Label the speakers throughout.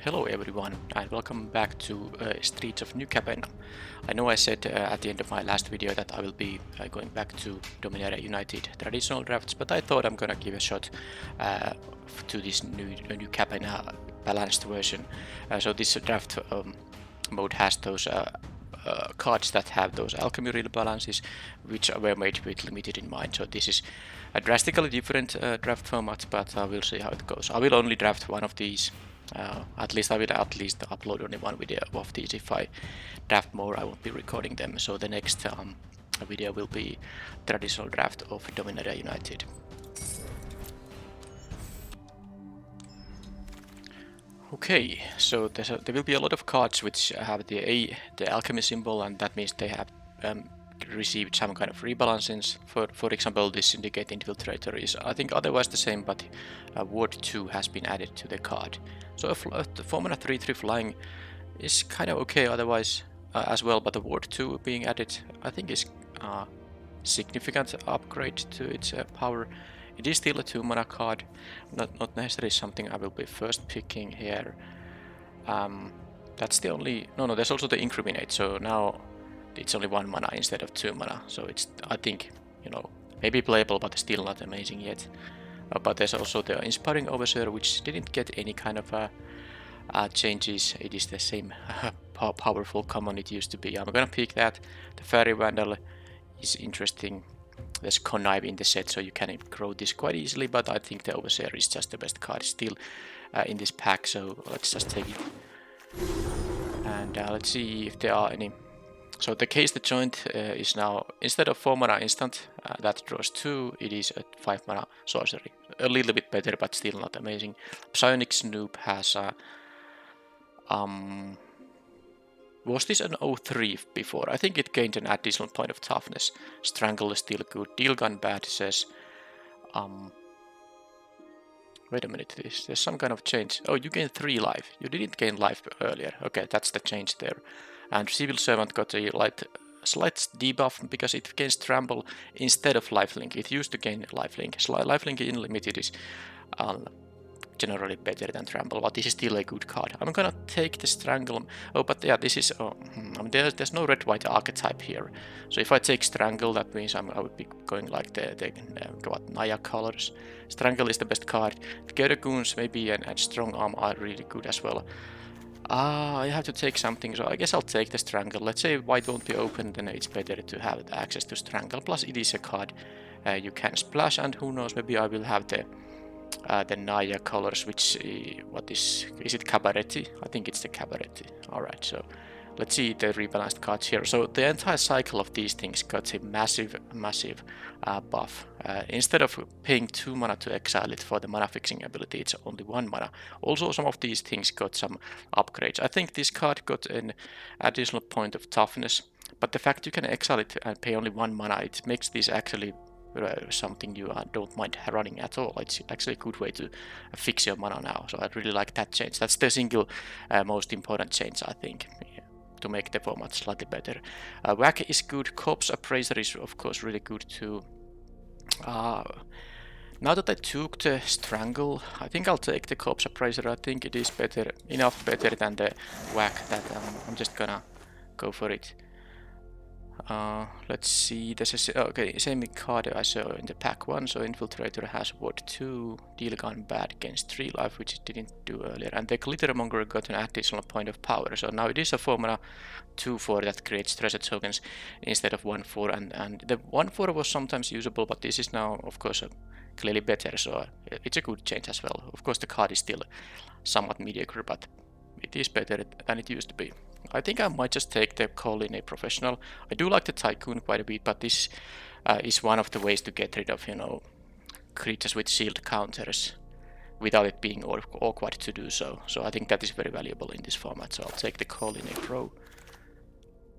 Speaker 1: Hello everyone and welcome back to Streets of New Capenna. I know I said at the end of my last video that I will be going back to Dominaria United traditional drafts, but I thought I'm gonna give a shot to this new Capenna balanced version. So this draft mode has those cards that have those Alchemy real balances, which were made with limited in mind. So this is a drastically different draft format, but we'll see how it goes. I will only draft one of these. At least I will upload only one video of these. If I draft more, I won't be recording them. So the next video will be traditional draft of Dominaria United. Okay, so there will be a lot of cards which have the Alchemy symbol, and that means they have received some kind of rebalancings. For example, this Syndicate Infiltrator is, I think, otherwise the same, but Ward 2 has been added to the card. So a 4-mana 3/3 flying is kind of okay otherwise as well, but the Ward 2 being added, I think, is a significant upgrade to its power. It is still a 2-mana card, not necessarily something I will be first picking here. That's the only... No, there's also the Incriminate, so now it's only 1 mana instead of 2 mana, so it's, I think, you know, maybe playable, but still not amazing yet. But there's also the Inspiring Overseer, which didn't get any kind of changes. It is the same powerful common it used to be. I'm gonna pick that. The Fairy Vandal is interesting. There's Connive in the set, so you can grow this quite easily, but I think the Overseer is just the best card still in this pack, so let's just take it. And let's see if there are any. So the Case the Joint is now, instead of 4 mana instant that draws 2, it is a 5 mana sorcery. A little bit better, but still not amazing. Psionic Snoop has a... was this an 03 before? I think it gained an additional point of toughness. Strangle is still good. Deal Gun Bad says... wait a minute, there's some kind of change. Oh, you gain 3 life. You didn't gain life earlier. Okay, that's the change there. And Civil Servant got a slight debuff because it gains Trample instead of Lifelink. It used to gain Lifelink. Lifelink in Limited is generally better than Trample, but this is still a good card. I'm gonna take the Strangle. Oh, but yeah, this is... there's no red-white archetype here. So if I take Strangle, that means I would be going like the Naya colors. Strangle is the best card. Gergoons maybe and Strong Arm are really good as well. I have to take something, so I guess I'll take the Strangle. Let's say white won't be open, then it's better to have access to Strangle. Plus it is a card you can splash, and who knows, maybe I will have the Naya colors, which, what is it Cabaretti? I think it's the Cabaretti. Alright, so let's see the rebalanced cards here. So the entire cycle of these things got a massive buff. Instead of paying 2 mana to exile it for the mana fixing ability, it's only 1 mana. Also, some of these things got some upgrades. I think this card got an additional point of toughness, but the fact you can exile it and pay only 1 mana, it makes this actually something you don't mind running at all. It's actually a good way to fix your mana now, so I really like that change. That's the single most important change, I think, to make the format slightly better. Whack is good. Corpse Appraiser is of course really good too. Now that I took the Strangle, I think I'll take the Corpse Appraiser. I think it is enough better than the Whack that I'm just gonna go for it. Let's see, there's a... okay, same card I saw in the pack 1, so Infiltrator has Ward 2, Deal Gun Bad against 3 life, which it didn't do earlier, and the Glittermonger got an additional point of power, so now it is a 4 mana 2/4 that creates treasure tokens instead of 1/4, and the 1/4 was sometimes usable, but this is now, of course, clearly better, so it's a good change as well. Of course, the card is still somewhat mediocre, but it is better than it used to be. I think I might just take the Colin a Professional. I do like the Tycoon quite a bit, but this is one of the ways to get rid of, you know, creatures with shield counters without it being awkward to do so. So I think that is very valuable in this format, so I'll take the Colin a Pro.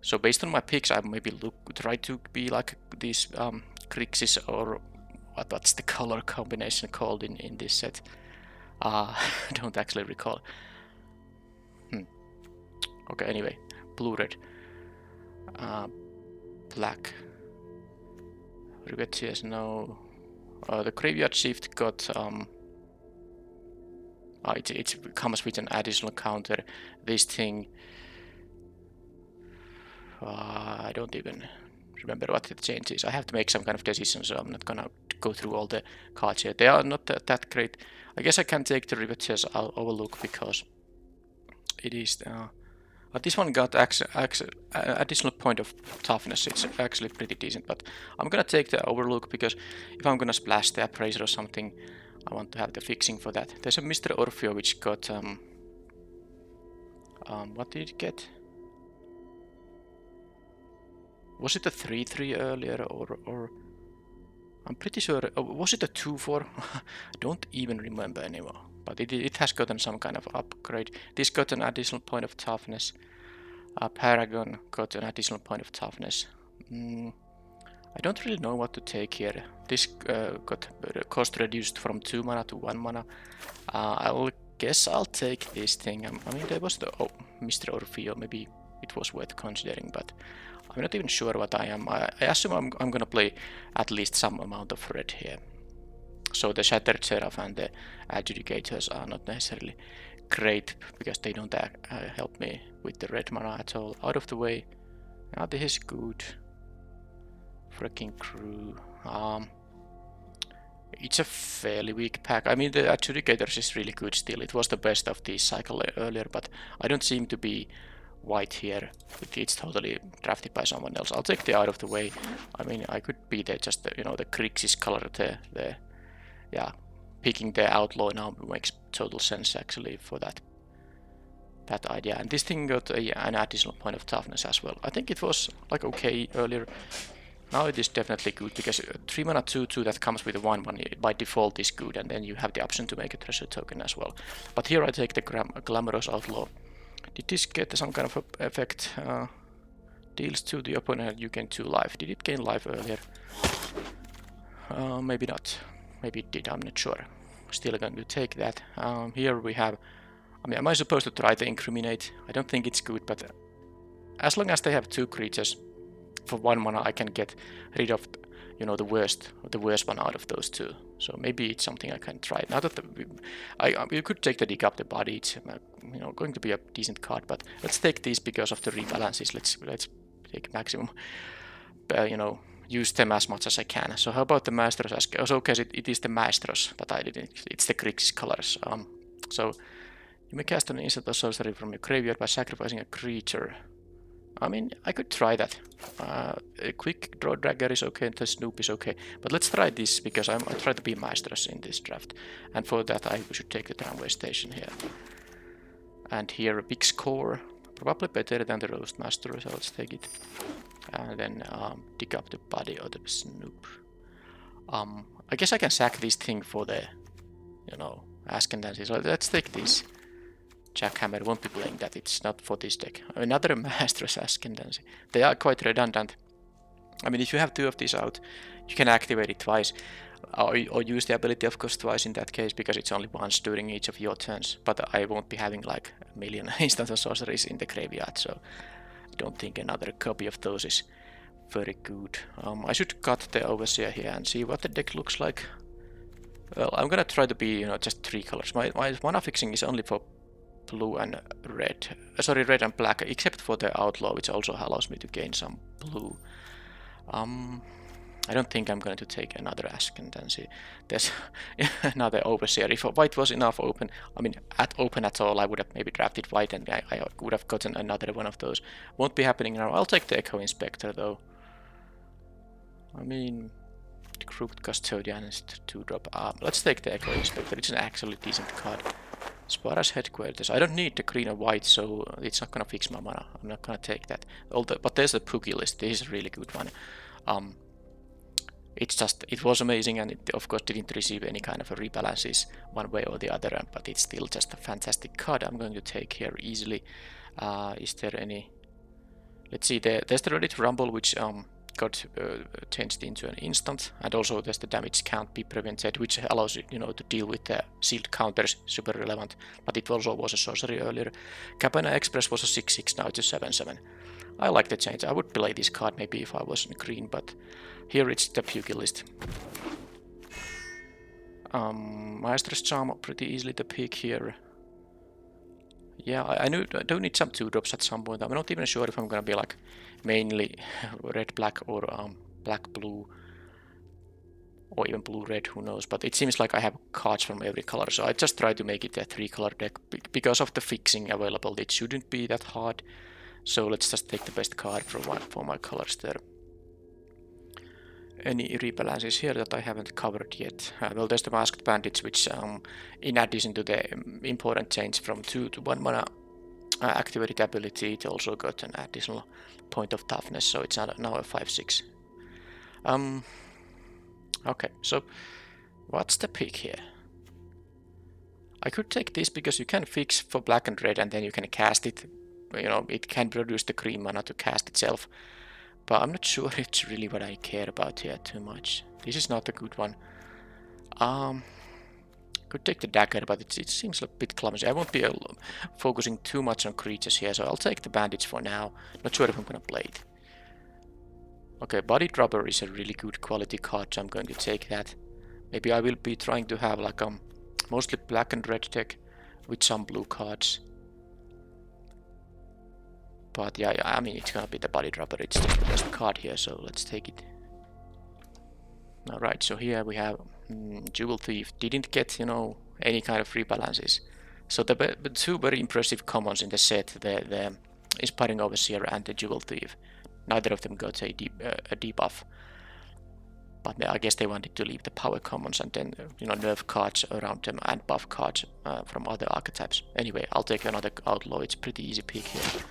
Speaker 1: So based on my picks, I maybe try to be like these Grixis, or what's the color combination called in this set? I don't actually recall. Okay, anyway, blue-red, black, Rivettiers, no. The Graveyard Shift got it comes with an additional counter. This thing, I don't even remember what the change is. I have to make some kind of decision, so I'm not gonna go through all the cards here. They are not that great. I guess I can take the Riveters Overlook because it is. This one got additional point of toughness. It's actually pretty decent, but I'm gonna take the Overlook because if I'm gonna splash the Appraiser or something, I want to have the fixing for that. There's a Mr. Orfeo which got what did it get? Was it a 3/3 earlier or I'm pretty sure, was it a 2/4? Don't even remember anymore. But it has gotten some kind of upgrade. This got an additional point of toughness. Paragon got an additional point of toughness. I don't really know what to take here. This got cost reduced from 2 mana to 1 mana. I guess I'll take this thing. I mean, there was the Mr. Orfeo. Maybe it was worth considering, but I'm not even sure what I am. I assume I'm gonna play at least some amount of red here. So the Shattered Seraph and the Adjudicators are not necessarily great because they don't help me with the red mana at all. Out of the way. Now this is good. Freaking crew. It's a fairly weak pack. I mean, the Adjudicators is really good still. It was the best of the cycle earlier, but I don't seem to be white here. It's totally drafted by someone else. I'll take the out of the way. I mean, I could be there just, you know, the Grixis color there. Yeah, picking the outlaw now makes total sense actually for that idea. And this thing got an additional point of toughness as well. I think it was like okay earlier. Now it is definitely good because 3 mana 2/2 that comes with a 1/1 by default is good, and then you have the option to make a treasure token as well. But here I take the Glamorous Outlaw. Did this get some kind of effect? Deals to the opponent, you gain 2 life. Did it gain life earlier? Maybe not. Maybe it did, I'm not sure. Still going to take that. Here we have... I mean, am I supposed to try to incriminate? I don't think it's good, but as long as they have 2 creatures for 1 mana, I can get rid of, you know, the worst one out of those 2. So maybe it's something I can try. Now that you could take the Dig Up the Body. It's you know, going to be a decent card, but let's take these because of the rebalances. Let's take maximum. You know, use them as much as I can. So how about the Maestros? Also, because it is the Maestros that I did. It's the Grixis colors. So you may cast an instant or sorcery from your graveyard by sacrificing a creature. I mean, I could try that. A quick draw dragger is okay, and the Snoop is okay. But let's try this because I try to be Maestros in this draft. And for that, I should take the Tramway Station here. And here, a big score. Probably better than the Roast Master, so let's take it. And then Dig Up the Body or the Snoop. I guess I can sack this thing for the, you know, Ascendancy. So let's take this. Jackhammer won't be playing that, it's not for this deck. Another Master's Ascendancy. They are quite redundant. I mean, if you have 2 of these out, you can activate it twice. Or use the ability, of course, twice in that case, because it's only once during each of your turns. But I won't be having like a million instant sorceries in the graveyard, so I don't think another copy of those is very good. I should cut the Overseer here and see what the deck looks like. Well, I'm gonna try to be, you know, just 3 colors. My mana fixing is only for blue and red. Sorry, red and black, except for the Outlaw, which also allows me to gain some blue. I don't think I'm going to take another Ascendancy. There's another Overseer. If white was enough open, I mean, open at all, I would have maybe drafted white and I would have gotten another one of those. Won't be happening now. I'll take the Echo Inspector though. I mean, the Crooked Custodian is 2-drop. Let's take the Echo Inspector. It's an actually decent card. Spara's Headquarters. I don't need the green or white, so it's not gonna fix my mana. I'm not gonna take that. But there's the Pookie list. This is a really good one. It was amazing, and it of course didn't receive any kind of a rebalances one way or the other, but it's still just a fantastic card I'm going to take here easily. Is there any... Let's see, there's the Ready to Rumble, which got changed into an instant, and also there's the damage can't be prevented, which allows you know, to deal with the sealed counters, super relevant, but it also was a sorcery earlier. Capenna Express was a 6/6, now it's a 7/7. I like the change. I would play this card maybe if I was in green, but here it's the Pugilist. Maestro's Charm pretty easily to pick here. Yeah, I don't need some 2-drops at some point. I'm not even sure if I'm gonna be like mainly red-black or black-blue. Or even blue-red, who knows. But it seems like I have cards from every color. So I just try to make it a 3-color deck. Because of the fixing available, it shouldn't be that hard. So let's just take the best card for my colors there. Any rebalances here that I haven't covered yet? Well, there's the Masked Bandits, which in addition to the important change from 2 to 1 mana activated ability, it also got an additional point of toughness, so it's now a 5/6. Okay, so what's the pick here? I could take this because you can fix for black and red and then you can cast it. You know, it can produce the green mana to cast itself. But I'm not sure it's really what I care about here too much. This is not a good one. Could take the dagger, but it seems a bit clumsy. I won't be focusing too much on creatures here, so I'll take the bandits for now. Not sure if I'm gonna play it. Okay, Body Dropper is a really good quality card, so I'm going to take that. Maybe I will be trying to have like mostly black and red deck with some blue cards. But yeah, I mean, it's gonna be the Body Dropper. It's just the best card here, so let's take it. Alright, so here we have Jewel Thief. Didn't get, you know, any kind of rebalances. So the two very impressive commons in the set, the Inspiring Overseer and the Jewel Thief. Neither of them got a debuff. But I guess they wanted to leave the power commons and then, you know, nerf cards around them and buff cards from other archetypes. Anyway, I'll take another Outlaw. It's a pretty easy pick here.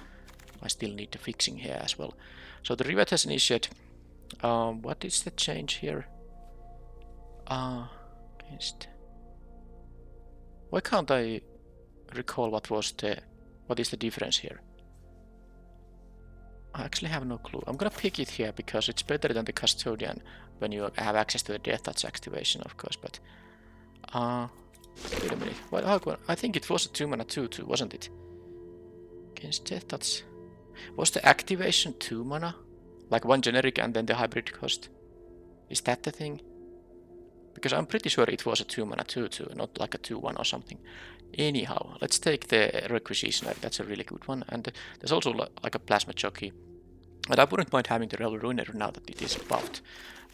Speaker 1: I still need the fixing here as well. So the Riveter's Initiate. What is the change here? Why can't I recall what is the difference here? I actually have no clue. I'm gonna pick it here because it's better than the Custodian when you have access to the Death Touch activation, of course. But wait a minute. I think it was a 2-mana 2/2, wasn't it? Against Death Touch. Was the activation 2 mana? Like 1 generic and then the hybrid cost? Is that the thing? Because I'm pretty sure it was a 2 mana 2/2, not like a 2/1 or something. Anyhow, let's take the Requisitioner. That's a really good one. And there's also like a Plasma Jockey. And I wouldn't mind having the Rebel Ruiner now that it is buffed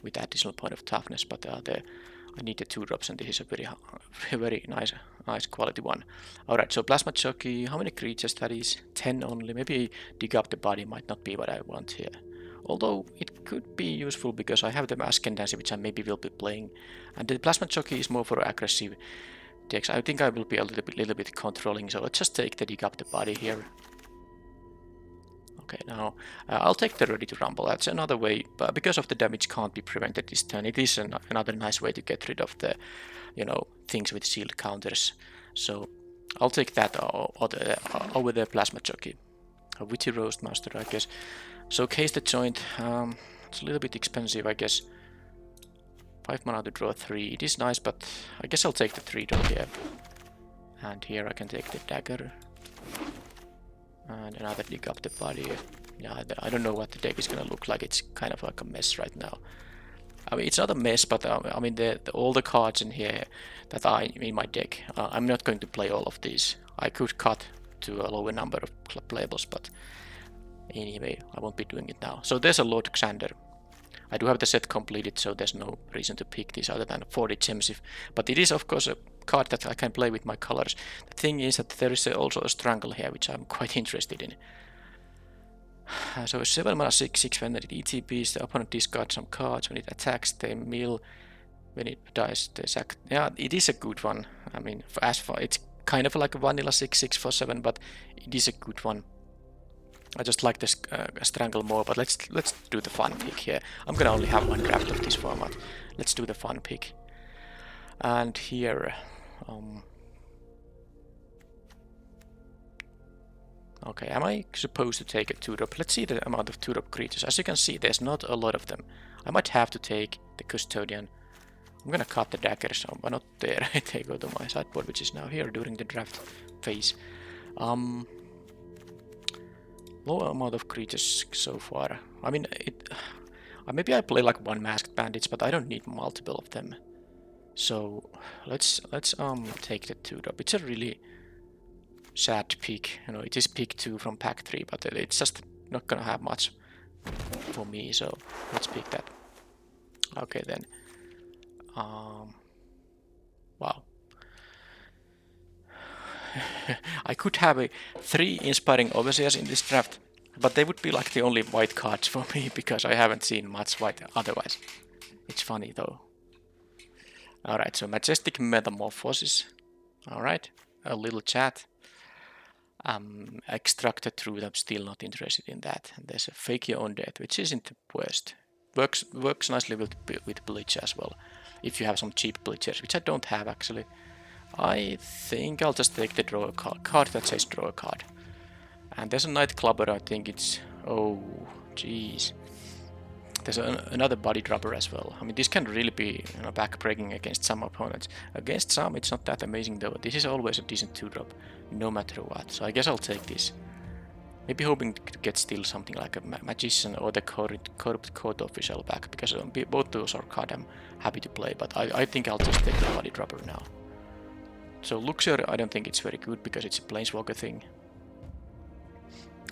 Speaker 1: with additional point of toughness. But I need the 2-drops, and this is a very nice quality one. Alright, so Plasma Jockey, how many creatures that is? 10 only. Maybe Dig Up the Body might not be what I want here. Although it could be useful because I have the Ascendancy, which I maybe will be playing. And the Plasma Jockey is more for aggressive decks. I think I will be a little bit controlling, so let's just take the Dig Up the Body here. Okay, now I'll take the Ready to Rumble. That's another way, but because of the damage can't be prevented this turn, it is another nice way to get rid of the, you know, things with shield counters. So I'll take that over the Plasma Jockey. A Witchy Roastmaster, I guess. So Case the Joint. It's a little bit expensive, I guess. 5 mana to draw 3. It is nice, but I guess I'll take the 3-drop here. And here I can take the Dagger. And another Dig Up the Body. Yeah, I don't know what the deck is gonna look like. It's kind of like a mess right now. I mean, it's not a mess, but I mean, all the cards in here that are in my deck, I'm not going to play all of these. I could cut to a lower number of playables, but anyway, I won't be doing it now. So there's a Lord Xander. I do have the set completed, so there's no reason to pick this other than 40 gems. But it is, of course, a card that I can play with my colors. The thing is that there is also a Strangle here, which I'm quite interested in. So 7 mana 6/6 when it ETBs, the opponent discards some cards. When it attacks, they mill. When it dies, they sack. Yeah, it is a good one. I mean, it's kind of like a vanilla 6/6 for 7, but it is a good one. I just like this Strangle more, but let's do the fun pick here. I'm gonna only have one draft of this format. Let's do the fun pick. And here, okay, am I supposed to take a 2-drop? Let's see the amount of 2-drop creatures. As you can see, there's not a lot of them. I might have to take the Custodian. I'm gonna cut the Daggers, but not there. They go to my sideboard, which is now here during the draft phase. Low amount of creatures so far. I mean, maybe I play like 1 Masked Bandits, but I don't need multiple of them. So let's take the 2-drop. It's a really sad pick. You know, it is pick 2 from pack 3, but it's just not gonna have much for me. So let's pick that. Okay then. Wow. I could have 3 inspiring overseers in this draft, but they would be like the only white cards for me because I haven't seen much white otherwise. It's funny though. Alright, so Majestic Metamorphosis. Alright, a little chat. Extracted Truth, I'm still not interested in that. And there's a Fake Your Own Death, which isn't the worst. Works nicely with Bleach as well, if you have some cheap Bleachers, which I don't have actually. I think I'll just take the draw a card that says draw a card. And there's a Nightclubber, I think it's... oh, jeez. There's another body dropper as well. I mean, this can really be, you know, backbreaking against some opponents. Against some, it's not that amazing though. This is always a decent 2-drop, no matter what. So I guess I'll take this. Maybe hoping to get still something like a Magician or the Corrupt Court Official back, because both those are cards I'm happy to play. But I think I'll just take the body dropper now. So Luxor, I don't think it's very good because it's a Planeswalker thing.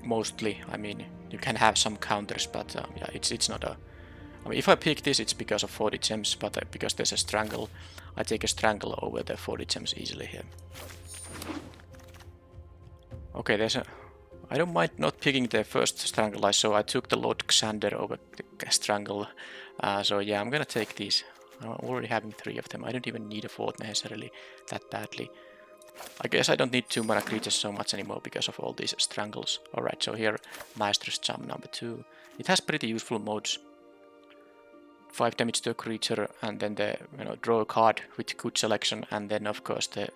Speaker 1: Mostly, I mean, you can have some counters, but yeah, it's not a... I mean, if I pick this, it's because of 40 gems, but because there's a Strangle, I take a Strangle over the 40 gems easily here. Okay, there's a... I don't mind not picking the first Strangle, so I took the Lord Xander over the Strangle. So yeah, I'm gonna take these. I'm already having 3 of them. I don't even need a 4th necessarily that badly. I guess I don't need 2 mana creatures so much anymore because of all these Strangles. Alright, so here, Master's Charm number 2. It has pretty useful modes. 5 damage to a creature, and then the, you know, draw a card with good selection, and then of course the,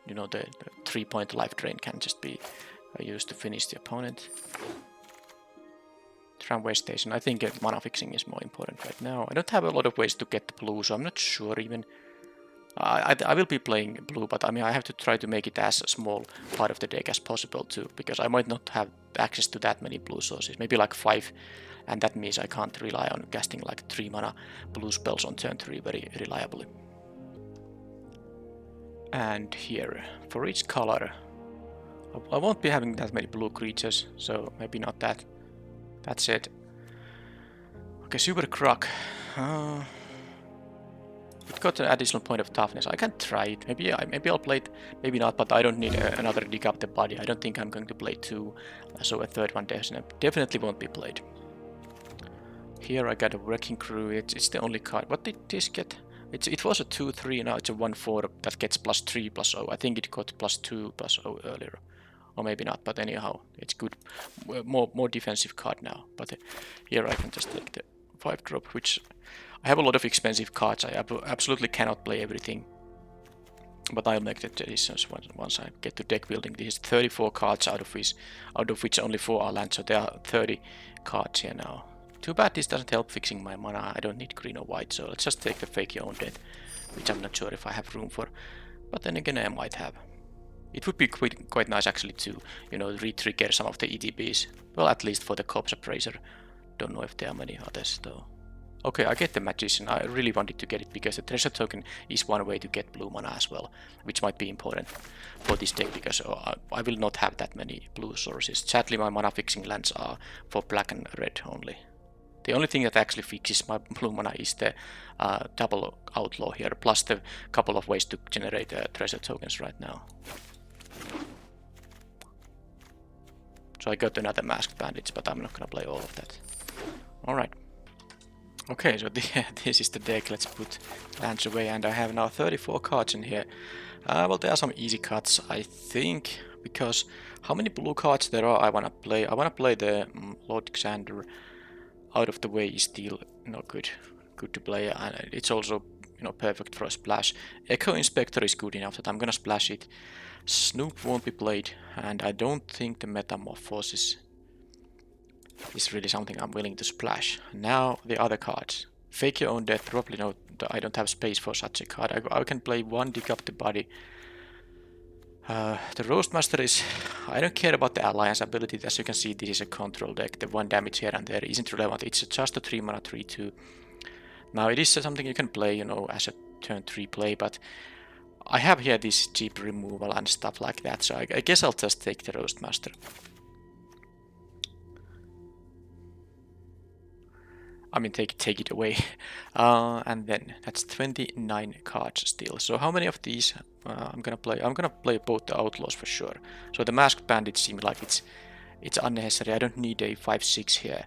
Speaker 1: you know, the 3-point life drain can just be used to finish the opponent. Tramway Station, I think mana fixing is more important right now. I don't have a lot of ways to get the blue, so I'm not sure even. I will be playing blue, but I mean I have to try to make it as a small part of the deck as possible too, because I might not have access to that many blue sources, maybe like 5, and that means I can't rely on casting like 3 mana blue spells on turn 3 very reliably. And here, for each color, I won't be having that many blue creatures, so maybe not that. That's it. Okay, Super Croc. It got an additional point of toughness. I can try it. Maybe I'll play it. Maybe not, but I don't need another Dig Up the Body. I don't think I'm going to play 2, so a 3rd one definitely won't be played. Here I got a Wrecking Crew. It's the only card. What did this get? It was a 2/3, now it's a 1/4 that gets +3/0. I think it got +2/0 earlier. Or maybe not, but anyhow, it's good. More defensive card now. But here I can just take the 5-drop, which I have a lot of expensive cards. I absolutely cannot play everything. But I'll make the decisions once I get to deck building. This is 34 cards out of which only 4 are land, so there are 30 cards here now. Too bad this doesn't help fixing my mana. I don't need green or white, so let's just take the Fake Your Own Death, which I'm not sure if I have room for. But then again, I might have. It would be quite nice actually to, you know, re-trigger some of the ETBs. Well, at least for the Corpse Appraiser. Don't know if there are many others though. Okay, I get the Magician. I really wanted to get it because the treasure token is one way to get blue mana as well, which might be important for this deck because I will not have that many blue sources. Sadly, my mana fixing lands are for black and red only. The only thing that actually fixes my blue mana is the double outlaw here, plus the couple of ways to generate treasure tokens right now. So I got another Masked Bandits, but I'm not gonna play all of that. Alright. Okay, so this is the deck. Let's put lands away, and I have now 34 cards in here. Well, there are some easy cuts, I think, because how many blue cards there are I wanna play? I wanna play the Lord Xander. Out of the way is still not good to play, and it's also, you know, perfect for a splash. Echo Inspector is good enough that I'm gonna splash it. Snoop won't be played, and I don't think the Metamorphosis is really something I'm willing to splash. Now the other cards. Fake Your Own Death, probably no, I don't have space for such a card. I can play 1 Dig Up the Body. The Roastmaster is... I don't care about the Alliance ability. As you can see, this is a control deck. The 1 damage here and there isn't relevant. It's just a 3 mana 3/2. Now it is something you can play, you know, as a turn 3 play, but I have here this cheap removal and stuff like that, so I guess I'll just take the Roastmaster. I mean, take it away. And then that's 29 cards still. So how many of these I'm gonna play? I'm gonna play both the Outlaws for sure. So the Masked Bandit seems like it's unnecessary. I don't need a 5/6 here,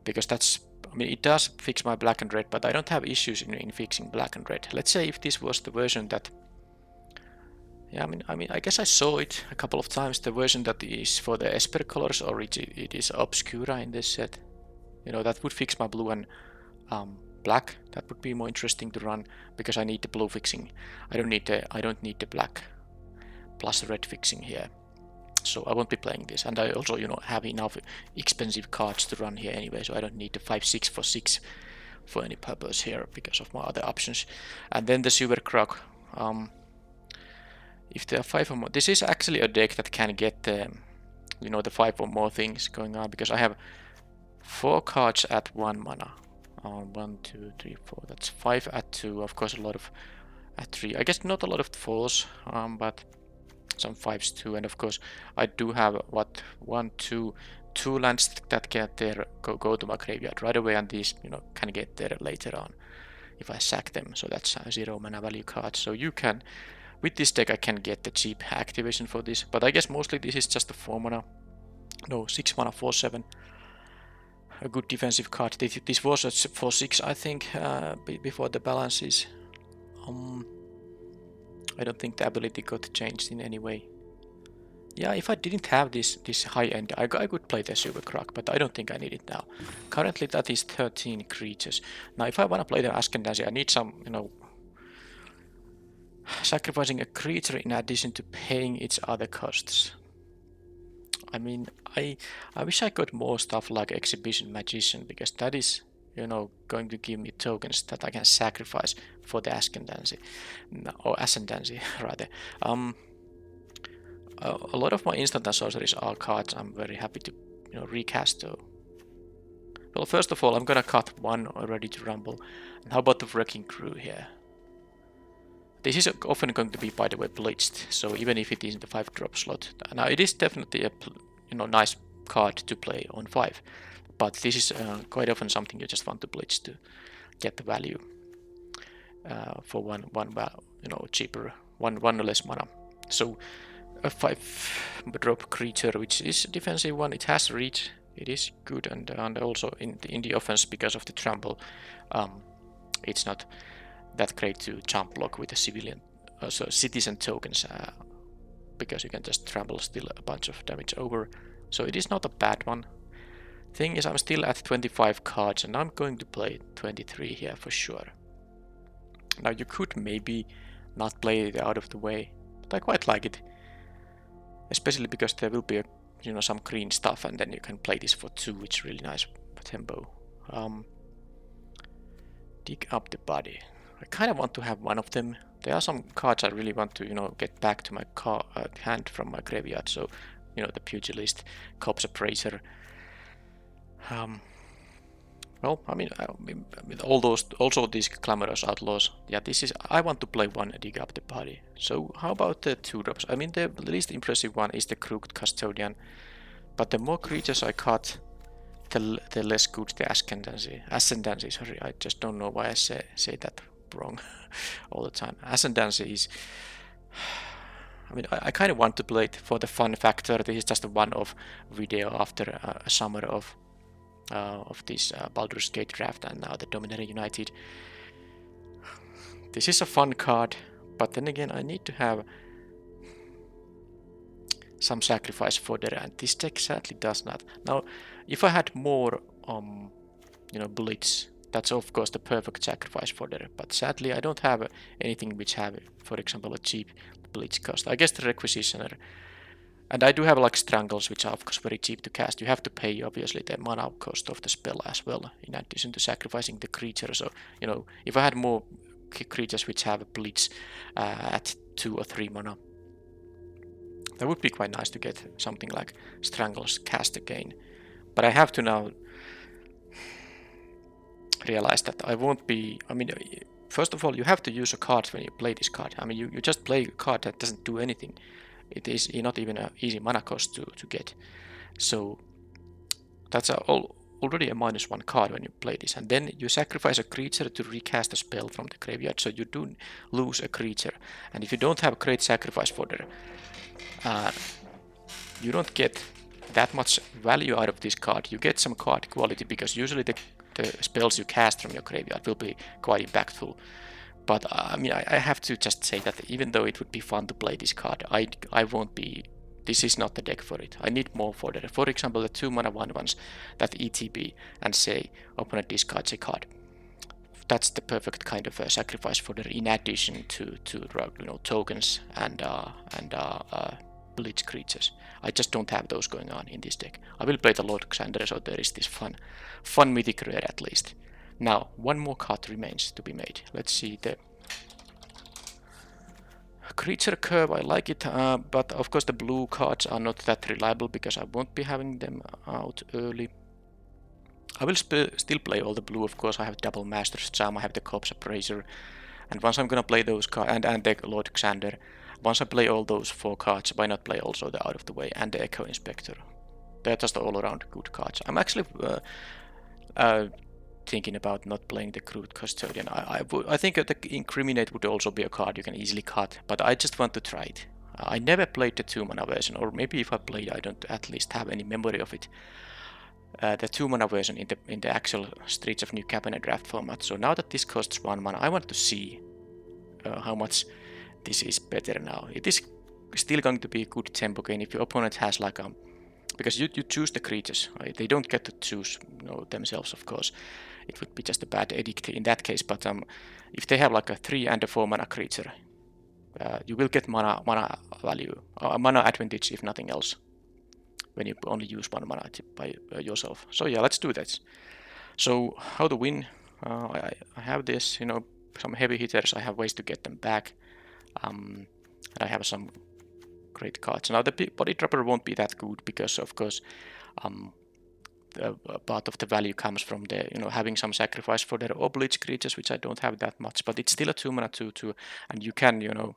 Speaker 1: because that's, I mean, it does fix my black and red, but I don't have issues in fixing black and red. Let's say if this was the version that, yeah, I mean, I guess I saw it a couple of times. The version that is for the Esper colors, or it is Obscura in this set. You know, that would fix my blue and black. That would be more interesting to run, because I need the blue fixing. I don't need the black plus red fixing here. So I won't be playing this, and I also, you know, have enough expensive cards to run here anyway, so I don't need the 5/6 for 6 for any purpose here because of my other options. And then the Silver Croc. If there are 5 or more, this is actually a deck that can get the, you know, the 5 or more things going on, because I have 4 cards at 1 mana. 1, 2, 3, 4. That's 5 at 2. Of course, a lot of at 3. I guess not a lot of 4s, but some 5s too. And of course, I do have what 1, 2 lands that get there, go to my graveyard right away, and these, you know, can get there later on if I sack them. So that's a 0 mana value card. So you can, with this deck, I can get the cheap activation for this. But I guess mostly this is just a 4 mana, no 6 mana 4/7. A good defensive card. This was a 4/6, I think, before the balances. I don't think the ability got changed in any way. Yeah, if I didn't have this high end, I could play the Silver Croc, but I don't think I need it now. Currently that is 13 creatures. Now if I want to play the Ascendancy, I need some, you know, sacrificing a creature in addition to paying its other costs. I mean, I wish I got more stuff like Exhibition Magician, because that is, you know, going to give me tokens that I can sacrifice for the Ascendancy, or Ascendancy rather. A lot of my instant and sorceries are cards I'm very happy to, you know, recast though. Well, first of all, I'm gonna cut 1 already to rumble. And how about the Wrecking Crew here? This is often going to be, by the way, blitzed, so even if it is in the 5-drop slot. Now it is definitely a, you know, nice card to play on 5, but this is quite often something you just want to blitz to get the value for one you know, cheaper, one less mana. So a 5-drop creature, which is a defensive one, it has reach, it is good, and also in the offense, because of the trample, it's not that great to jump block with a citizen tokens, because you can just trample still a bunch of damage over. So it is not a bad one. Thing is, I'm still at 25 cards, and I'm going to play 23 here for sure. Now you could maybe not play it out of the way, but I quite like it, especially because there will be a, you know, some green stuff, and then you can play this for 2, which is really nice tempo. Dig up the body. I kind of want to have one of them. There are some cards I really want to, you know, get back to my hand from my graveyard. So, you know, the Pugilist, Corpse Appraiser. Well, I mean, all those, also these Glamorous Outlaws. Yeah, this is, I want to play 1 Dig Up the Body. So how about the 2-drops? I mean, the least impressive one is the Crooked Custodian. But the more creatures I cut, the less good the Ascendancy. Sorry, I just don't know why I say that wrong all the time. Ascendancy is, I mean, I kind of want to play it for the fun factor. This is just a one-off video after a summer of this Baldur's Gate draft and now the Dominaria United. This is a fun card, but then again, I need to have some sacrifice fodder, and this deck sadly does not. Now, if I had more, you know, blitz, that's of course the perfect sacrifice fodder, but sadly I don't have anything which have, for example, a cheap blitz cost. I guess the Requisitioner, and I do have like Strangles, which are of course very cheap to cast. You have to pay obviously the mana cost of the spell as well, in addition to sacrificing the creature. So, you know, if I had more creatures which have a blitz at 2 or 3 mana, that would be quite nice to get something like Strangles cast again. But I have to now realize that I won't be, I mean, first of all, you have to use a card when you play this card. I mean, you just play a card that doesn't do anything. It is not even an easy mana cost to get. So that's already a -1 card when you play this. And then you sacrifice a creature to recast a spell from the graveyard, so you do lose a creature. And if you don't have great sacrifice fodder, you don't get that much value out of this card. You get some card quality, because usually the spells you cast from your graveyard will be quite impactful. But I mean, I have to just say that even though it would be fun to play this card, I won't be. This is not the deck for it. I need more fodder. For example, the 2-mana 1/1s that ETB and say opponent discards a card. That's the perfect kind of sacrifice fodder in addition to tokens and blitz creatures. I just don't have those going on in this deck. I will play the Lord Xander, so there is this fun mythic rare at least. Now, one more card remains to be made. Let's see the creature curve. I like it, but of course the blue cards are not that reliable because I won't be having them out early. I will still play all the blue, of course. I have double Master's Charm, I have the Corpse Appraiser, and once I'm gonna play those cards, and the Lord Xander, once I play all those 4 cards, why not play also the Out of the Way and the Echo Inspector? They're just all around good cards. I'm actually thinking about not playing the Crude Custodian. I think the Incriminate would also be a card you can easily cut, but I just want to try it. I never played the 2-mana version, or maybe if I played, I don't at least have any memory of it. The 2-mana version in the actual Streets of New Capenna draft format. So now that this costs 1 mana, I want to see how much this is better now. It is still going to be a good tempo gain if your opponent has like a... Because you choose the creatures, right? They don't get to choose themselves, of course. It would be just a bad edict in that case, but if they have like a 3 and a 4 mana creature, you will get mana value, mana advantage if nothing else, when you only use 1 mana by yourself. So yeah, let's do that. So how to win? I have this, some heavy hitters. I have ways to get them back, and I have some great cards. Now the body dropper won't be that good because, of course, part of the value comes from the having some sacrifice for their oblige creatures, which I don't have that much. But it's still a 2-mana 2/2, and you can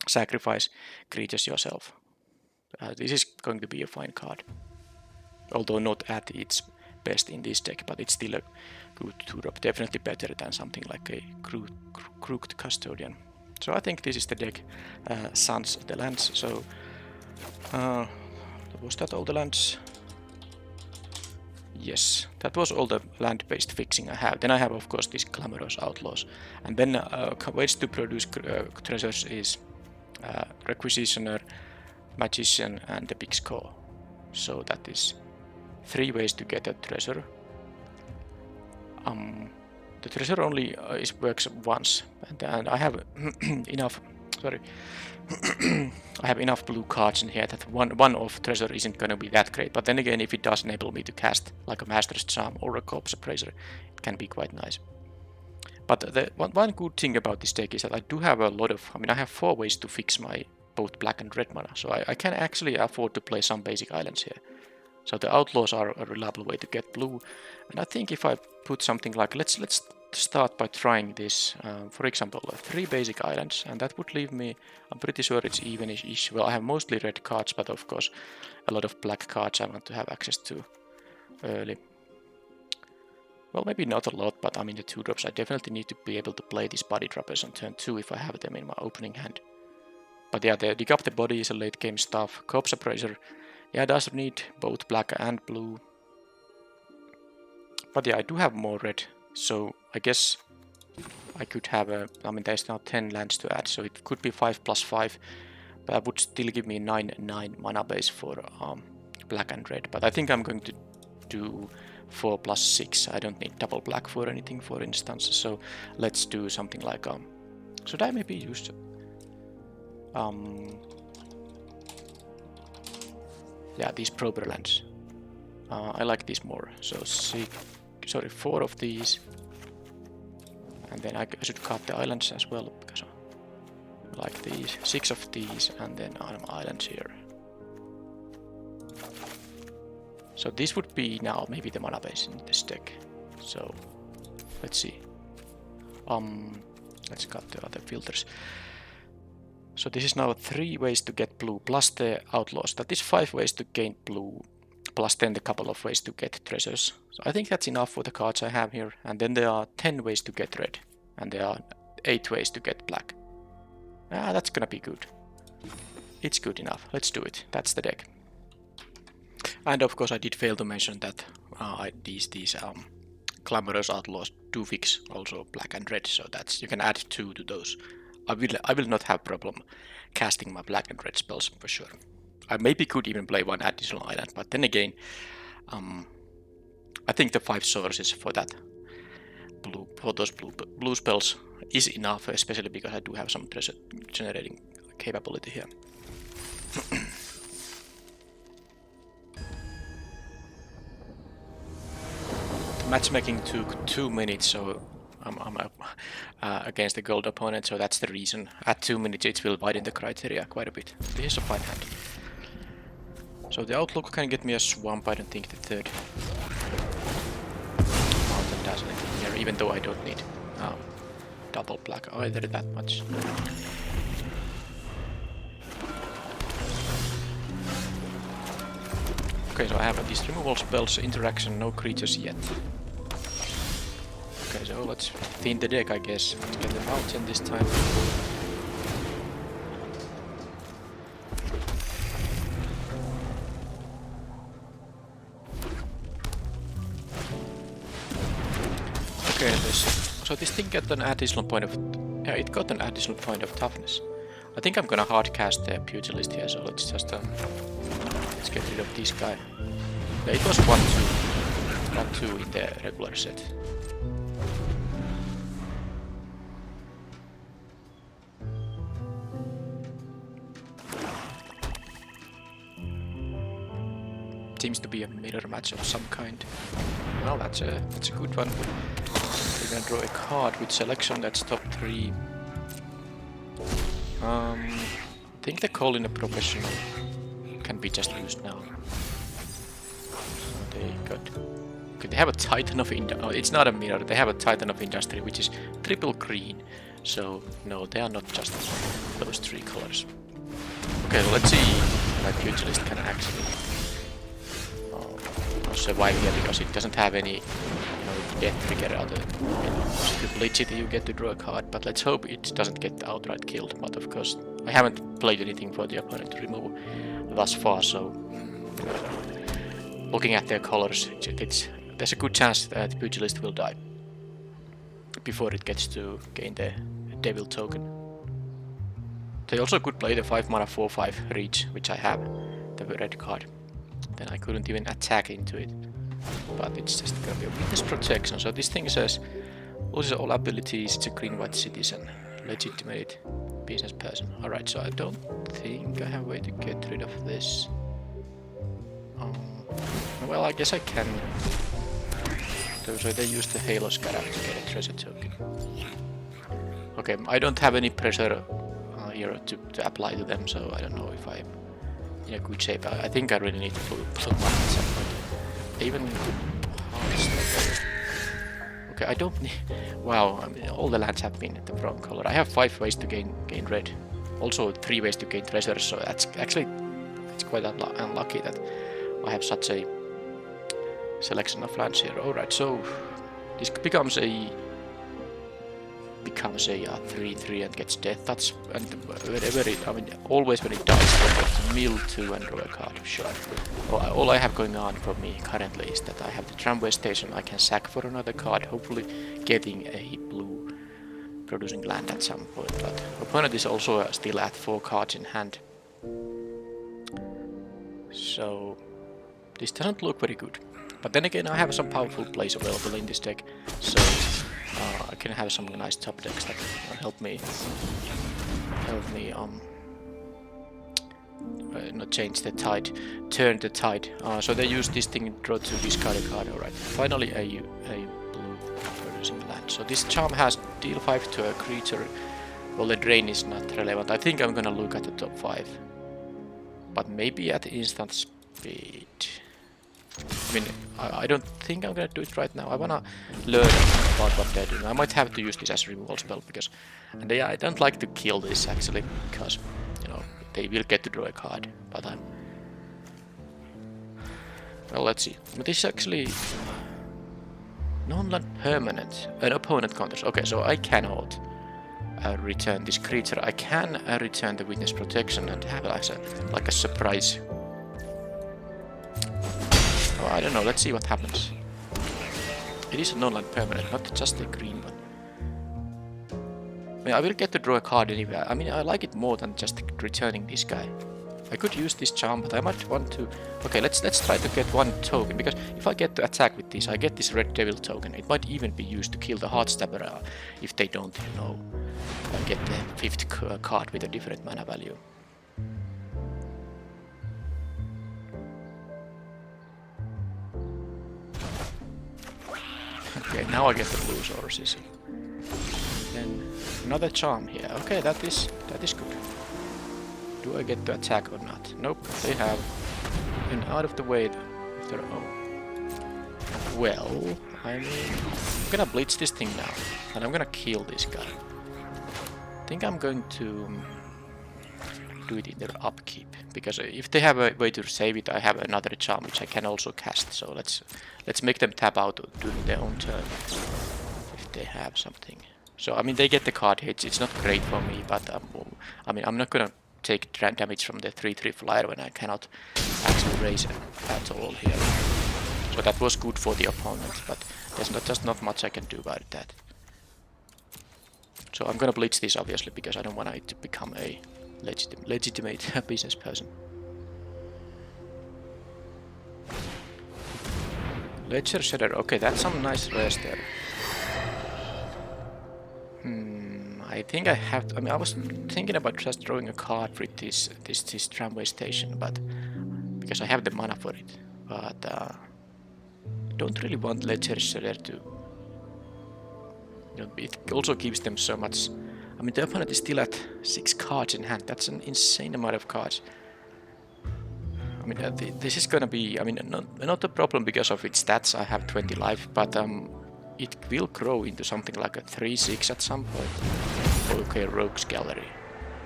Speaker 1: sacrifice creatures yourself. This is going to be a fine card, although not at its best in this deck, but it's still a good 2-drop. Definitely better than something like a Crooked Custodian. So I think this is the deck, Sons of the Lands. So was that all the lands? Yes, that was all the land-based fixing I have. Then I have, of course, these Glamorous Outlaws. And then ways to produce treasures is Requisitioner, Magician, and the Big Score. So that is 3 ways to get a treasure. The treasure only works once, and I have enough. Sorry, I have enough blue cards in here that one of treasure isn't going to be that great. But then again, if it does enable me to cast like a Master's Charm or a Corpse Appraiser, it can be quite nice. But the one good thing about this deck is that I do have a lot of. I have 4 ways to fix my both black and red mana, so I can actually afford to play some basic islands here. So the Outlaws are a reliable way to get blue, and I think if I put something like let's start by trying this, for example, 3 basic islands, and that would leave me, I'm pretty sure it's even-ish. Well, I have mostly red cards, but of course a lot of black cards I want to have access to early. Well, maybe not a lot, but the 2-drops, I definitely need to be able to play these body droppers on turn 2 if I have them in my opening hand. But yeah, the Dig Up the Body is a late game stuff. Corpse Appraiser, yeah, does need both black and blue. But yeah, I do have more red, so I guess I could have there's now 10 lands to add, so it could be 5+5, but that would still give me 9 mana base for black and red. But I think I'm going to do 4+6. I don't need double black for anything, for instance. So let's do something like should I maybe use yeah, these proper lands. I like these more. So 4 of these. And then I should cut the islands as well, because I like these. 6 of these, and then islands here. So this would be now maybe the mana base in this deck. So let's see. Let's cut the other filters. So this is now 3 ways to get blue plus the outlaws. That is 5 ways to gain blue plus then the couple of ways to get treasures. So I think that's enough for the cards I have here. And then there are 10 ways to get red. And there are 8 ways to get black. That's gonna be good. It's good enough. Let's do it. That's the deck. And of course I did fail to mention that these Glamorous Outlaws do fix also black and red. So that's, you can add 2 to those. I will not have problem casting my black and red spells for sure. I maybe could even play 1 additional island, but then again, I think the 5 sources for that those blue spells is enough, especially because I do have some treasure generating capability here. The matchmaking took 2 minutes, so I'm against the gold opponent, so that's the reason. At 2 minutes it will widen the criteria quite a bit. This is a fine hand. So the outlook can get me a swamp. I don't think the 3rd mountain does anything here, even though I don't need double black either that much. Okay, so I have these removal spells, interaction, no creatures yet. Okay, so let's thin the deck, I guess. Let's get the mountain this time. Okay, so this thing got an additional point of... Yeah, it got an additional point of toughness. I think I'm gonna hard cast the pugilist here, so let's just let's get rid of this guy. Yeah, it was 1-2 in the regular set. Seems to be a mirror match of some kind. Well, that's a good one. We're gonna draw a card with selection. That's top 3. I think the call in a professional can be just used now. So they got. Okay, they have a Titan of oh, it's not a mirror. They have a Titan of Industry, which is triple green. So no, they are not just those 3 colors. Okay, so let's see if my pugilist can actually survive here, because it doesn't have any death trigger other. If you bleach it, you get to draw a card, but let's hope it doesn't get outright killed. But of course, I haven't played anything for the opponent to remove thus far, so looking at their colors, there's a good chance that the pugilist will die before it gets to gain the devil token. They also could play the 5 mana 4/5 reach, which I have, the red card. Then I couldn't even attack into it. But it's just gonna be a witness protection. So this thing says loses all abilities, it's a green-white citizen. Legitimate business person. Alright, so I don't think I have a way to get rid of this. Well, I guess I can. So they use the Halo Scarab to get a treasure token. Okay, I don't have any pressure here to apply to them, so I don't know if I'm in a good shape. I think I really need to pull one at some point. Even okay, I don't need. Wow, I mean, all the lands have been the wrong color. I have 5 ways to gain red. Also 3 ways to gain treasures. So that's actually quite unlucky that I have such a selection of lands here. Alright, so this becomes a 3/3 and gets death. That's I mean, always when it dies, I get mill 2 and draw a card. Sure. All I have going on for me currently is that I have the tramway station. I can sack for another card, hopefully getting a blue producing land at some point. But opponent is also still at 4 cards in hand, so this doesn't look very good. But then again, I have some powerful plays available in this deck, so I can have some nice top decks that will help me not change the tide, turn the tide. So they use this thing, draw to discard a card. Alright, finally a blue producing land. So this charm has deal 5 to a creature. Well, the drain is not relevant. I think I'm gonna look at the top 5, but maybe at instant speed. mean, I don't think I'm gonna do it right now. I wanna learn about what they're doing. I might have to use this as a removal spell because, and I don't like to kill this actually because, you know, they will get to draw a card. But well, let's see. But this is actually non-land permanent. An opponent counters. Okay, so I cannot return this creature. I can return the witness protection and have like a surprise. Oh, I don't know. Let's see what happens. It is a non-land permanent, not just a green one. I mean, I will get to draw a card anyway. I mean, I like it more than just returning this guy. I could use this charm, but I might want to... Okay, let's try to get one token, because if I get to attack with this, I get this red devil token. It might even be used to kill the Heartstabber if they don't, you know, get the 5th card with a different mana value. Okay, now I get the blue sources. Then another charm here. Okay, that is good. Do I get to attack or not? Nope, they have been out of the way of their own. Well, I mean, I'm gonna blitz this thing now, and I'm gonna kill this guy. I think I'm going to do it in their upkeep, because if they have a way to save it, I have another charm which I can also cast. So let's make them tap out during their own turn if they have something. So I mean, they get the card hits. It's not great for me, but I mean, I'm not gonna take damage from the 3/3 flyer when I cannot actually raise at all here. So that was good for the opponent, but there's just not much I can do about that. So I'm gonna blitz this obviously because I don't want it to become a legitimate business person. Ledger Shredder, okay, that's some nice rares there. I think I have to, I mean, I was thinking about just drawing a card with this tramway station, but because I have the mana for it. But don't really want Ledger Shredder to, you know, it also gives them so much. I mean, the opponent is still at 6 cards in hand. That's an insane amount of cards. I mean, this is gonna be, I mean, not a problem because of its stats. I have 20 life, but it will grow into something like a 3/6 at some point. Okay, Rogues Gallery.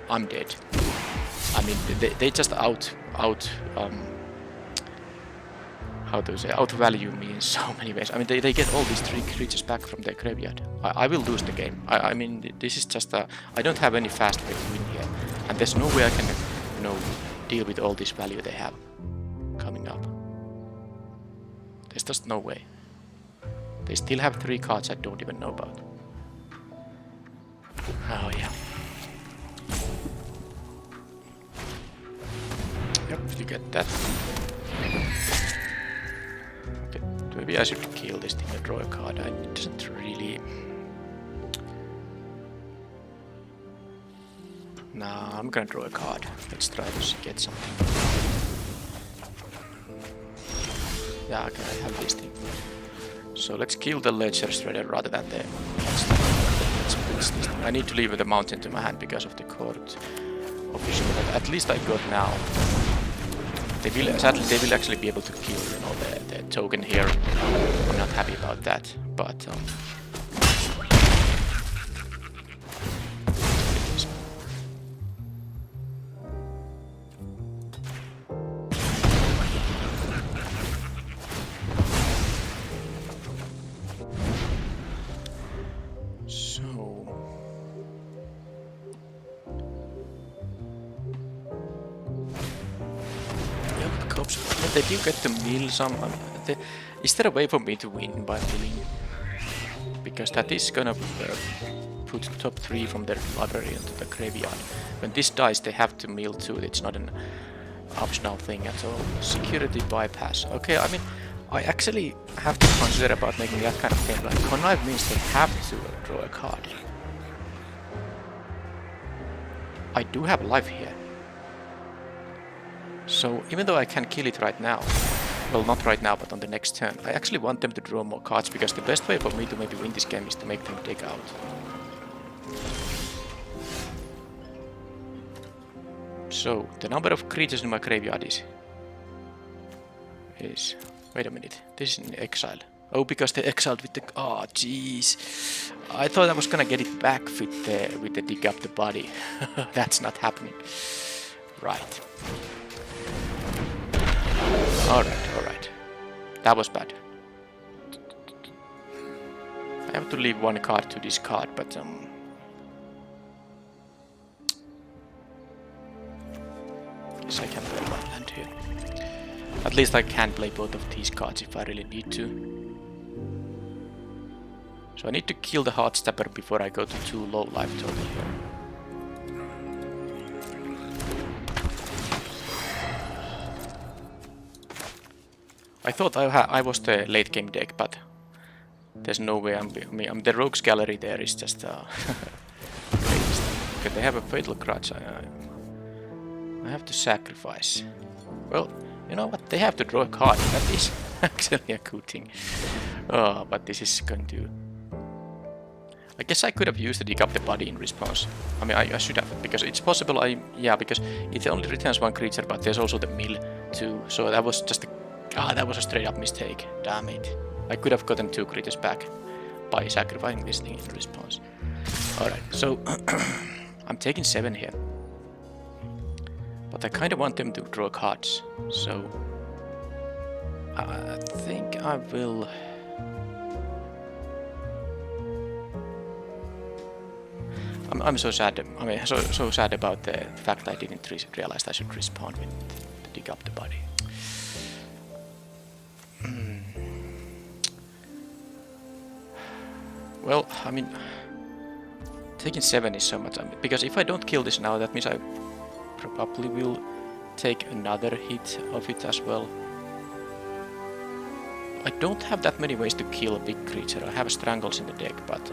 Speaker 1: I'm dead. I mean, they just how to say, outvalue me in so many ways. I mean, they get all these 3 creatures back from their graveyard. I will lose the game. I mean, this is just I don't have any fast way to win here, and there's no way I can, you know, deal with all this value they have coming up. There's just no way. They still have 3 cards I don't even know about. Oh yeah. Yep, you get that. Okay, maybe I should kill this thing and draw a card. It doesn't really... Nah, I'm gonna draw a card. Let's try to get something. Yeah, okay, I have this thing. So let's kill the Ledger Shredder rather than the... I need to leave the mountain to my hand because of the court official, but at least I got now. Sadly, they will actually be able to kill, you know, the token here. I'm not happy about that, but they do get to mill some. Is there a way for me to win by milling? Because that is gonna put top 3 from their library into the graveyard. When this dies, they have to mill too. It's not an optional thing at all. Security bypass. Okay, I mean, I actually have to consider about making that kind of thing. Like, connive means they have to draw a card. I do have life here. So even though I can kill it right now, well, not right now, but on the next turn, I actually want them to draw more cards, because the best way for me to maybe win this game is to make them dig out. So the number of creatures in my graveyard is Wait a minute, this is in exile. Oh, because they exiled with the... Oh, jeez. I thought I was gonna get it back with the dig up the body. That's not happening. Right. Alright. That was bad. I have to leave one card to discard, but yes, I can play one land here. At least I can play both of these cards if I really need to. So I need to kill the Heartstabber before I go to 2 low life total here. I thought I was the late game deck, but there's no way I'm the Rogues Gallery there is just greatest. Okay, they have a Fatal Grudge. I have to sacrifice. Well, you know what? They have to draw a card. That is actually a good thing. Oh, but this is going to... I guess I could have used the dig up the body in response. I mean, I should have, because it's possible yeah, because it only returns 1 creature, but there's also the mill too. So that was just that was a straight up mistake. Damn it. I could have gotten 2 creatures back by sacrificing this thing in response. Alright, so I'm taking 7 here. But I kind of want them to draw cards. So I think I will... I'm so sad. I mean, so sad about the fact I didn't realize I should respawn with the dig up the body. Well, I mean, taking 7 is so much. Because if I don't kill this now, that means I probably will take another hit of it as well. I don't have that many ways to kill a big creature. I have strangles in the deck, but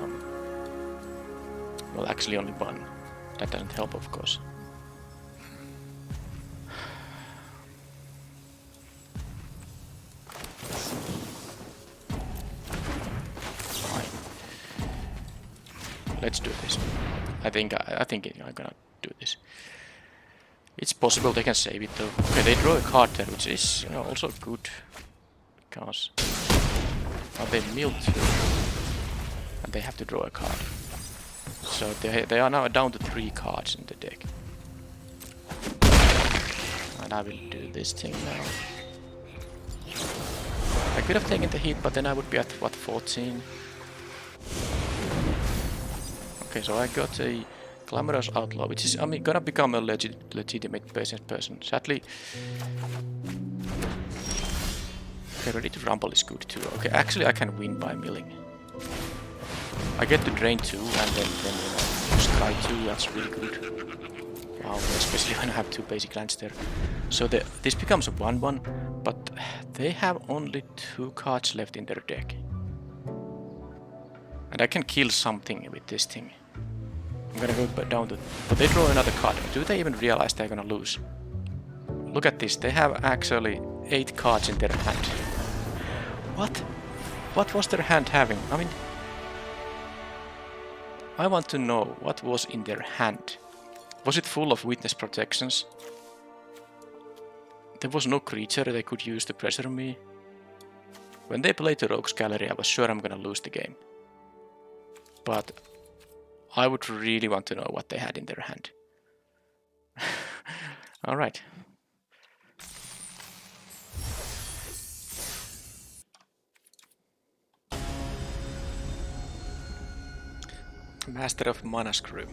Speaker 1: well, actually only 1. That doesn't help, of course. Fine. Let's do this. I think I'm gonna do this. It's possible they can save it though. Okay, they draw a card there, which is, you know, also good. Because they mill too. And they have to draw a card. So they are now down to 3 cards in the deck. And I will do this thing now. I could have taken the hit, but then I would be at, what, 14? Okay, so I got a Glamorous Outlaw, which is, I mean, gonna become a legitimate person. Sadly... Okay, Ready to Rumble is good too. Okay, actually I can win by milling. I get to drain 2 and then you know, scry 2, that's really good. Wow, especially when I have 2 basic lands there. So this becomes a 1-1, but they have only 2 cards left in their deck. And I can kill something with this thing. I'm gonna go down to... But they draw another card. Do they even realize they're gonna lose? Look at this, they have actually 8 cards in their hand. What? What was their hand having? I mean... I want to know what was in their hand. Was it full of witness protections? There was no creature they could use to pressure me. When they played the Rogues Gallery, I was sure I'm gonna lose the game. But I would really want to know what they had in their hand. Alright. Master of Mana Screw.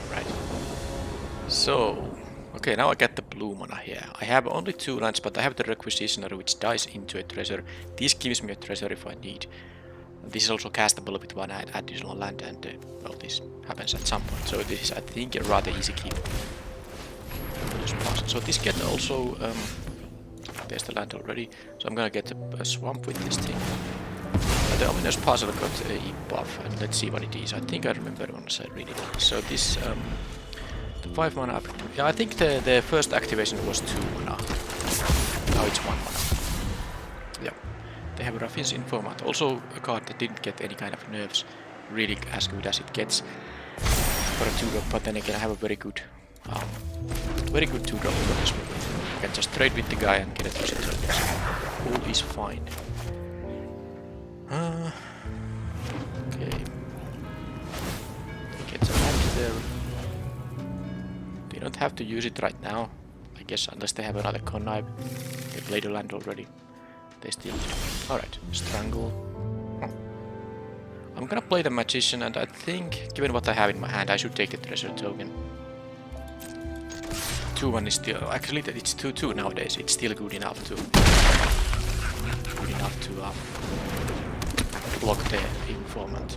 Speaker 1: Alright. So, okay, now I get the blue mana here. I have only 2 lands, but I have the Requisitioner, which dies into a treasure. This gives me a treasure if I need. This is also castable with 1 additional land, and well, this happens at some point. So this is, I think, a rather easy keep. So this can also... there's the land already. So I'm gonna get a swamp with this thing. The Ominous Puzzle got a buff, and let's see what it is. I think I remember once I read it. So this, the 5 mana, yeah, I think the first activation was 2 mana. Now it's 1 mana. Yeah, they have Raffin's Informant, also a card that didn't get any kind of nerfs, really as good as it gets for a 2-drop. But then again, I have a very good 2-drop for this one. I can just trade with the guy and get a 2/6. all is fine. Okay. Get some land there. They don't have to use it right now, I guess, unless they have another connive. They played the land already. They still do. Alright, strangle. I'm gonna play the magician, and I think, given what I have in my hand, I should take the treasure token. 2-1 is still, actually it's 2-2 nowadays. It's still good enough to block the informant.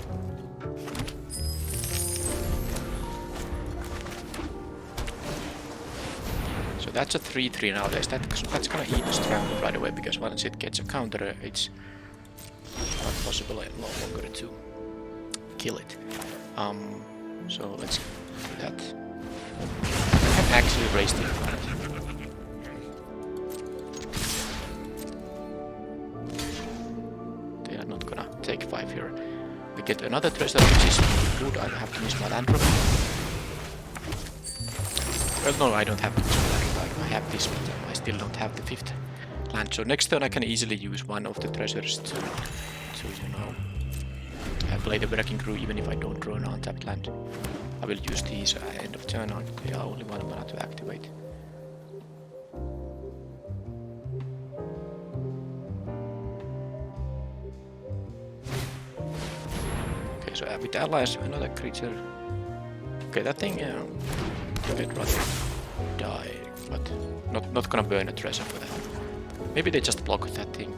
Speaker 1: So that's a 3-3 nowadays. That's gonna eat the strangle right away, because once it gets a counter, it's not possible any longer to kill it. So let's do that. I can actually raise the opponent. They are not gonna take 5 here. We get another treasure, which is good. I have to use my land drop. Well, no, I don't have to use my land drop. I have this, but I still don't have the 5th land. So next turn I can easily use one of the treasures to you know, play the Wrecking Crew even if I don't draw an untapped land. I will use these at end of turn on. They are only 1 mana to activate. Okay, so with allies, another creature. Okay, that thing, I'd rather die, but not gonna burn a treasure for that. Maybe they just block that thing.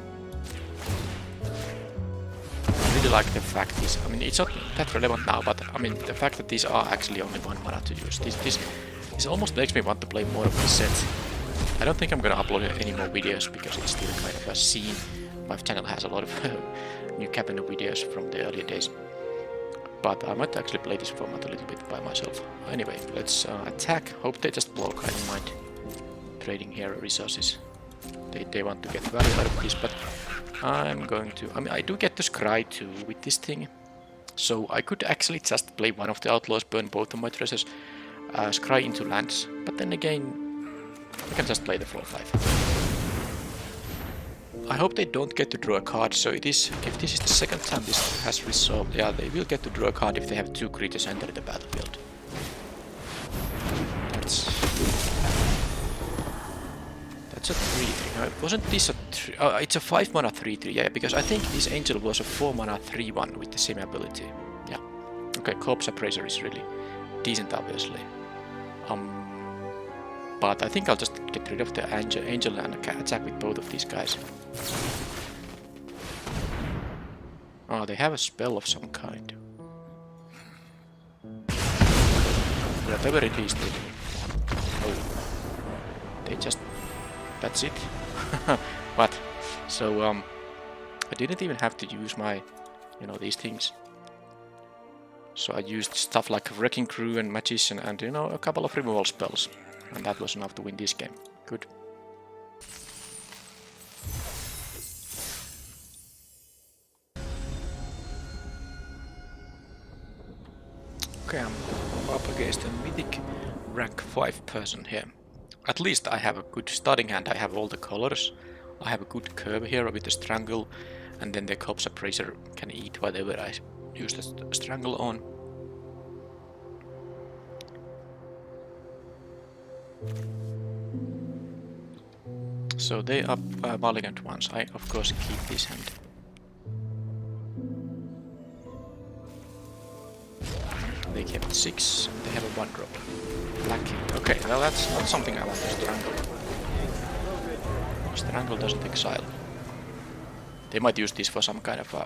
Speaker 1: I really like the fact is, I mean, it's not that relevant now, but I mean, the fact that these are actually only 1 mana to use. This almost makes me want to play more of this set. I don't think I'm gonna upload any more videos because it's still kind of a scene. My channel has a lot of New Capenna videos from the earlier days. But I might actually play this format a little bit by myself. Anyway, let's attack. Hope they just block. I don't mind trading here resources. They want to get value out of this, but I'm going to... I mean, I do get to scry too with this thing. So I could actually just play one of the outlaws, burn both of my treasures, scry into lands. But then again, I can just play the 4-5. I hope they don't get to draw a card, so it is... If this is the second time this has resolved, yeah, they will get to draw a card if they have 2 creatures enter the battlefield. That's a 3-3. No, wasn't this a 3? Oh, it's a 5 mana 3-3, yeah, because I think this angel was a 4 mana 3-1 with the same ability. Yeah. Okay, Corpse Appraiser is really decent, obviously. But I think I'll just get rid of the angel and attack with both of these guys. Oh, they have a spell of some kind. Whatever it is, they do. Oh. They just... That's it. What? So, I didn't even have to use my, you know, these things. So I used stuff like Wrecking Crew and Magician and, you know, a couple of removal spells. And that was enough to win this game. Good. Okay, I'm up against a mythic rank 5 person here. At least I have a good starting hand. I have all the colors. I have a good curve here with the Strangle. And then the Corpse Appraiser can eat whatever I use the Strangle on. So they are Mulligant ones. I of course keep this hand. They kept 6. They have a 1-drop. Lucky. Okay, well that's not something I want to strangle. Strangle doesn't exile. They might use this for some kind of a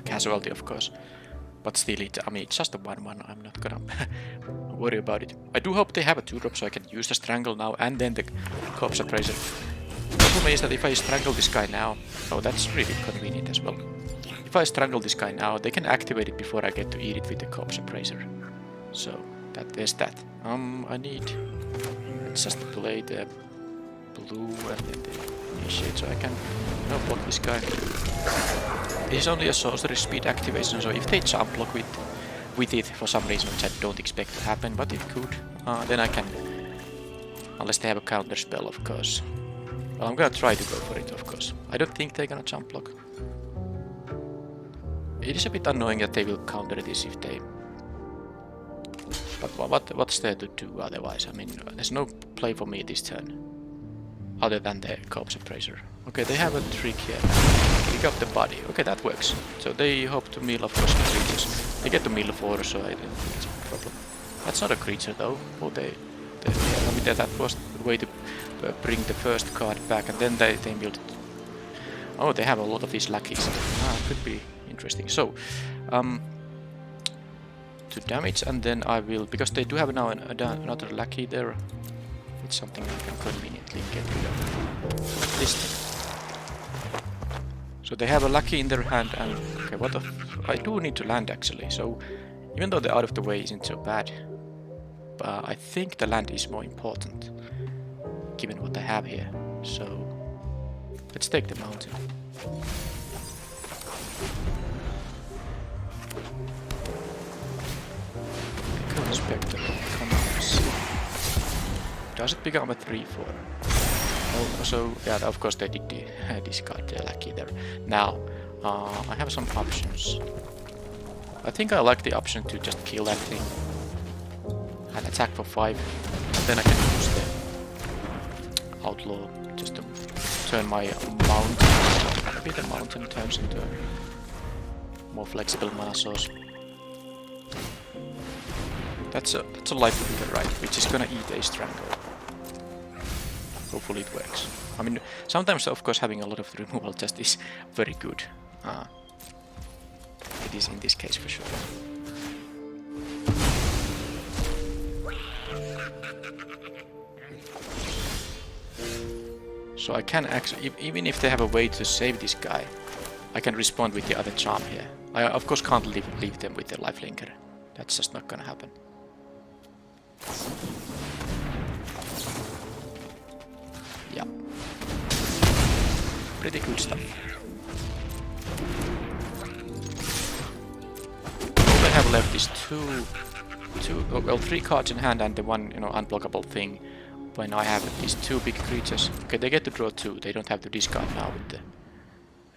Speaker 1: casualty, of course. But still, I mean, it's just a 1-1. I'm not gonna worry about it. I do hope they have a 2-drop so I can use the Strangle now and then the Corpse Appraiser. The problem is that if I strangle this guy now... Oh, that's really convenient as well. If I strangle this guy now, they can activate it before I get to eat it with the Corpse Appraiser. So, there's that. I need... Let's just play the blue and then the initiate so I can block this guy. This is only a sorcery speed activation, so if they jump block with it for some reason, which I don't expect to happen, but it could, then I can, unless they have a counter spell, of course. Well, I'm gonna try to go for it, of course. I don't think they're gonna jump block. It is a bit annoying that they will counter this if they... But what's there to do otherwise? I mean, there's no play for me this turn. Other than the corpse appraiser. Okay, they have a trick here. Pick up the body. Okay, that works. So they hope to mill, of course, the creatures. They get to mill 4, so I don't think it's a problem. That's not a creature though. Oh, I mean, that was the way to bring the first card back, and then they build it. Oh, they have a lot of these lackeys. Could be interesting. So, to damage, and then I will, because they do have now another lackey there. It's something I can conveniently get rid of. This thing. So they have a lackey in their hand, and okay, what the I do need to land actually. So even though the out of the way isn't so bad, but I think the land is more important, given what I have here. So let's take the mountain. Spectre comes. Does it become a 3-4? Oh, so yeah, of course they did discard the lackey there. Now, I have some options. I think I like the option to just kill that thing and attack for 5. And then I can use the outlaw just to turn my mountain. Maybe the mountain turns into a more flexible mana source. That's a life leader, right? Which is gonna eat a strangle. Hopefully it works. I mean, sometimes of course having a lot of removal just is very good. It is in this case for sure. So I can actually, even if they have a way to save this guy, I can respond with the other charm here. I of course can't leave them with the lifelinker. That's just not gonna happen. Yeah. Pretty good stuff. All they have left is well, 3 cards in hand and the one, unblockable thing. When I have these 2 big creatures. Okay, they get to draw 2. They don't have to discard now with the...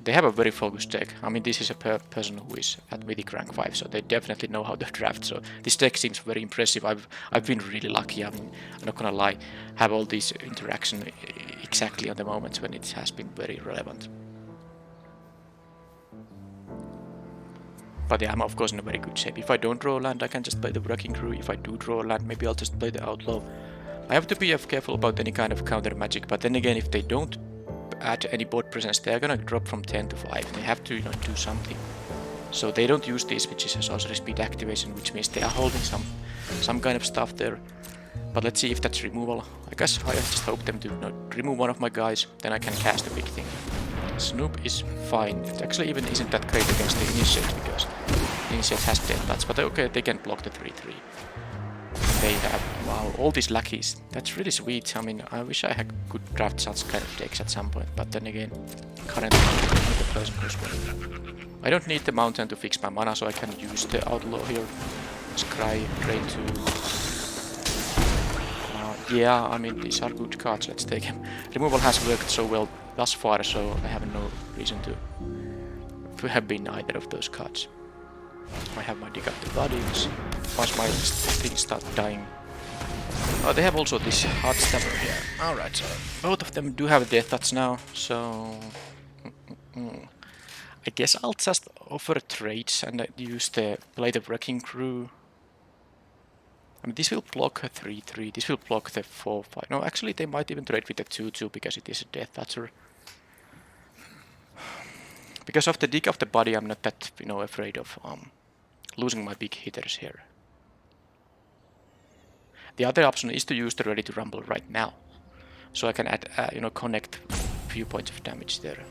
Speaker 1: They have a very focused deck. I mean, this is a person who is at Mythic rank 5, so they definitely know how to draft. So this deck seems very impressive. I've been really lucky. I mean, I'm not gonna lie. Have all these interaction exactly on the moments when it has been very relevant. But yeah, I'm of course in a very good shape. If I don't draw land, I can just play the Wrecking Crew. If I do draw land, maybe I'll just play the Outlaw. I have to be careful about any kind of counter magic. But then again, if they don't add any board presence, they're gonna drop from 10 to 5. They have to do something. So they don't use this, which is a sorcery speed activation, which means they are holding some kind of stuff there. But let's see if that's removal. I guess I just hope them to remove one of my guys, then I can cast a big thing. Snoop is fine. It actually even isn't that great against the Initiate, because the Initiate has death touch, but okay, they can block the 3/3. They have, wow, all these lackeys. That's really sweet. I mean, I wish I could draft such kind of decks at some point, but then again, currently I'm not the person who's winning. I don't need the mountain to fix my mana, so I can use the Outlaw here. Scry, Grey 2. Yeah, I mean, these are good cards, let's take them. Removal has worked so well thus far, so I have no reason to have been either of those cards. I have my dig up the bodies. Once my things start dying. Oh, they have also this hard stabber here. Alright, so both of them do have death touch now, so... I guess I'll just offer trades and use the Blade of Wrecking Crew. I mean, this will block a 3/3, this will block the 4/5. No, actually they might even trade with the 2/2 because it is a death toucher. Because of the dig of the body, I'm not that, afraid of losing my big hitters here. The other option is to use the Ready to Rumble right now, so I can add, connect a few points of damage there.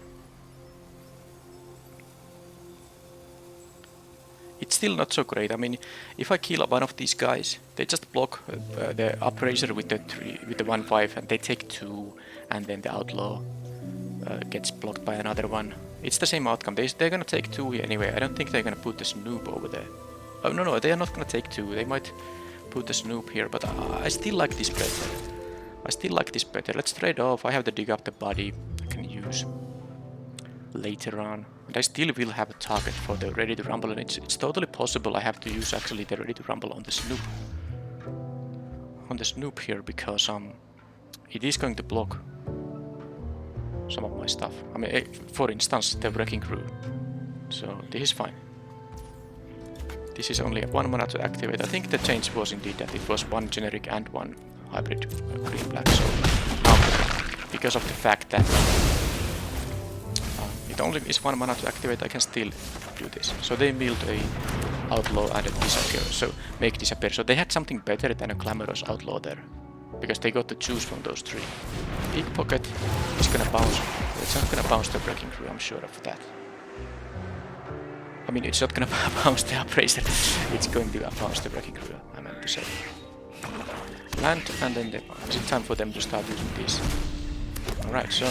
Speaker 1: It's still not so great. I mean, if I kill one of these guys, they just block the Upraiser with the 1/5, and they take 2, and then the Outlaw gets blocked by another one. It's the same outcome. They're gonna take 2 here anyway. I don't think they're gonna put the Snoop over there. Oh no, they are not gonna take 2. They might put the Snoop here, but I still like this better. I still like this better. Let's trade off. I have to dig up the body I can use later on. And I still will have a target for the ready to rumble, and it's totally possible I have to use actually the ready to rumble on the snoop. On the snoop here, because it is going to block some of my stuff. I mean, for instance, the wrecking crew. So this is fine. This is only 1 mana to activate. I think the change was indeed that it was 1 generic and 1 hybrid green-black. So because of the fact that it only is 1 mana to activate, I can still do this. So they milled a outlaw and a disappear. So make disappear. So they had something better than a glamorous outlaw there, because they got to choose from those 3. Pickpocket is gonna bounce. It's not gonna bounce the wrecking crew. I'm sure of that. I mean, it's not gonna bounce the appraiser. It's going to bounce the wrecking crew, I meant to say. Land, and then is it time for them to start using this? Alright, so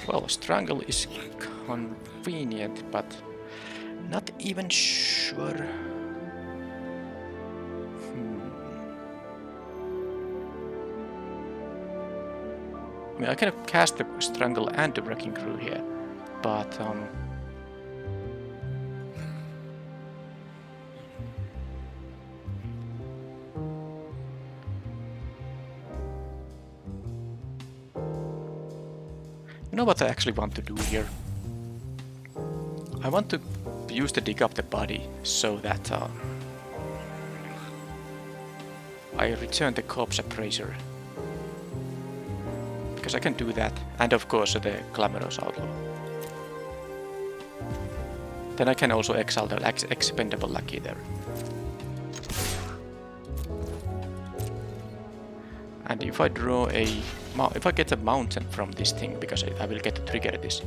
Speaker 1: well, strangle is convenient, but not even sure. I mean, I can cast the strangle and the wrecking crew here, but you know what I actually want to do here? I want to use the dig up the body so that I return the corpse appraiser. Because I can do that, and of course the glamorous outlaw. Then I can also exile the expendable lucky there. And if I draw if I get a mountain from this thing, because I will get to trigger this,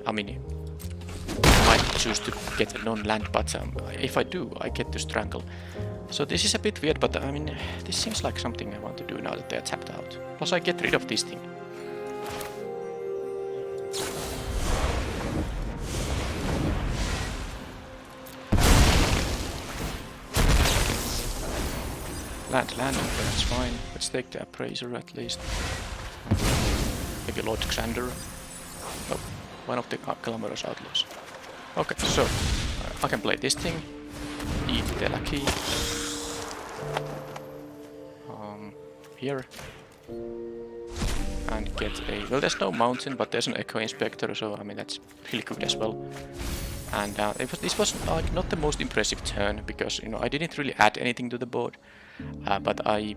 Speaker 1: I mean, I might choose to get a non-land, but if I do, I get to strangle. So this is a bit weird, but I mean, this seems like something I want to do now that they are tapped out. Plus I get rid of this thing. Land, okay, that's fine. Let's take the appraiser at least. Maybe Lord Xander. Oh, one of the glamorous outlaws. Okay, so I can play this thing. Eat the lucky. Here. And get a... Well, there's no mountain, but there's an Echo Inspector, so I mean, that's really good as well. And this was like not the most impressive turn, because, you know, I didn't really add anything to the board. But I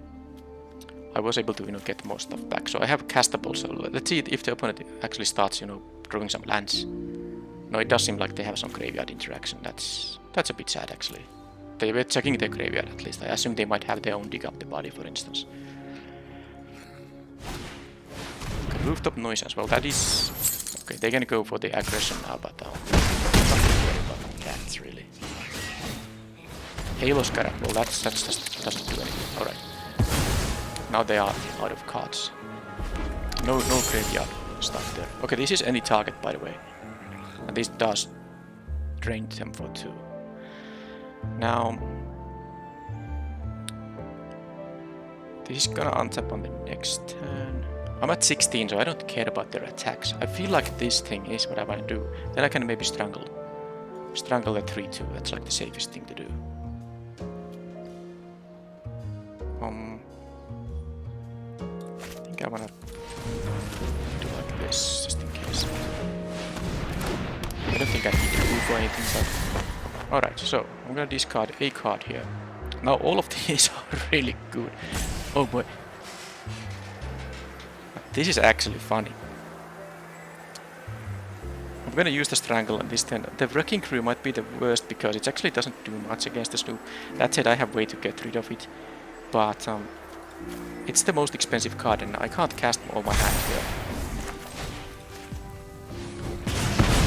Speaker 1: was able to, you know, get more stuff back. So I have castable, so let's see if the opponent actually starts, you know, drawing some lands. No, it does seem like they have some graveyard interaction. That's a bit sad, actually. They were checking their graveyard at least. I assume they might have their own dig up the body, for instance. Okay, rooftop noise as well. That is... Okay, they're gonna go for the aggression now, but not worry about cats, really. Halo Scarab, well that just doesn't do anything. Alright. Now they are out of cards. No graveyard stuff there. Okay, this is any target, by the way. And this does drain them for 2. Now... This is gonna untap on the next turn. I'm at 16, so I don't care about their attacks. I feel like this thing is what I want to do. Then I can maybe strangle. Strangle at 3-2, that's like the safest thing to do. I think I wanna do like this, just in case. I don't think I need to move or anything, but... Alright, so I'm gonna discard a card here. Now all of these are really good. Oh boy. This is actually funny. I'm gonna use the strangle on this turn. The wrecking crew might be the worst because it actually doesn't do much against the snoop. That said, I have way to get rid of it. But it's the most expensive card and I can't cast all my hand here.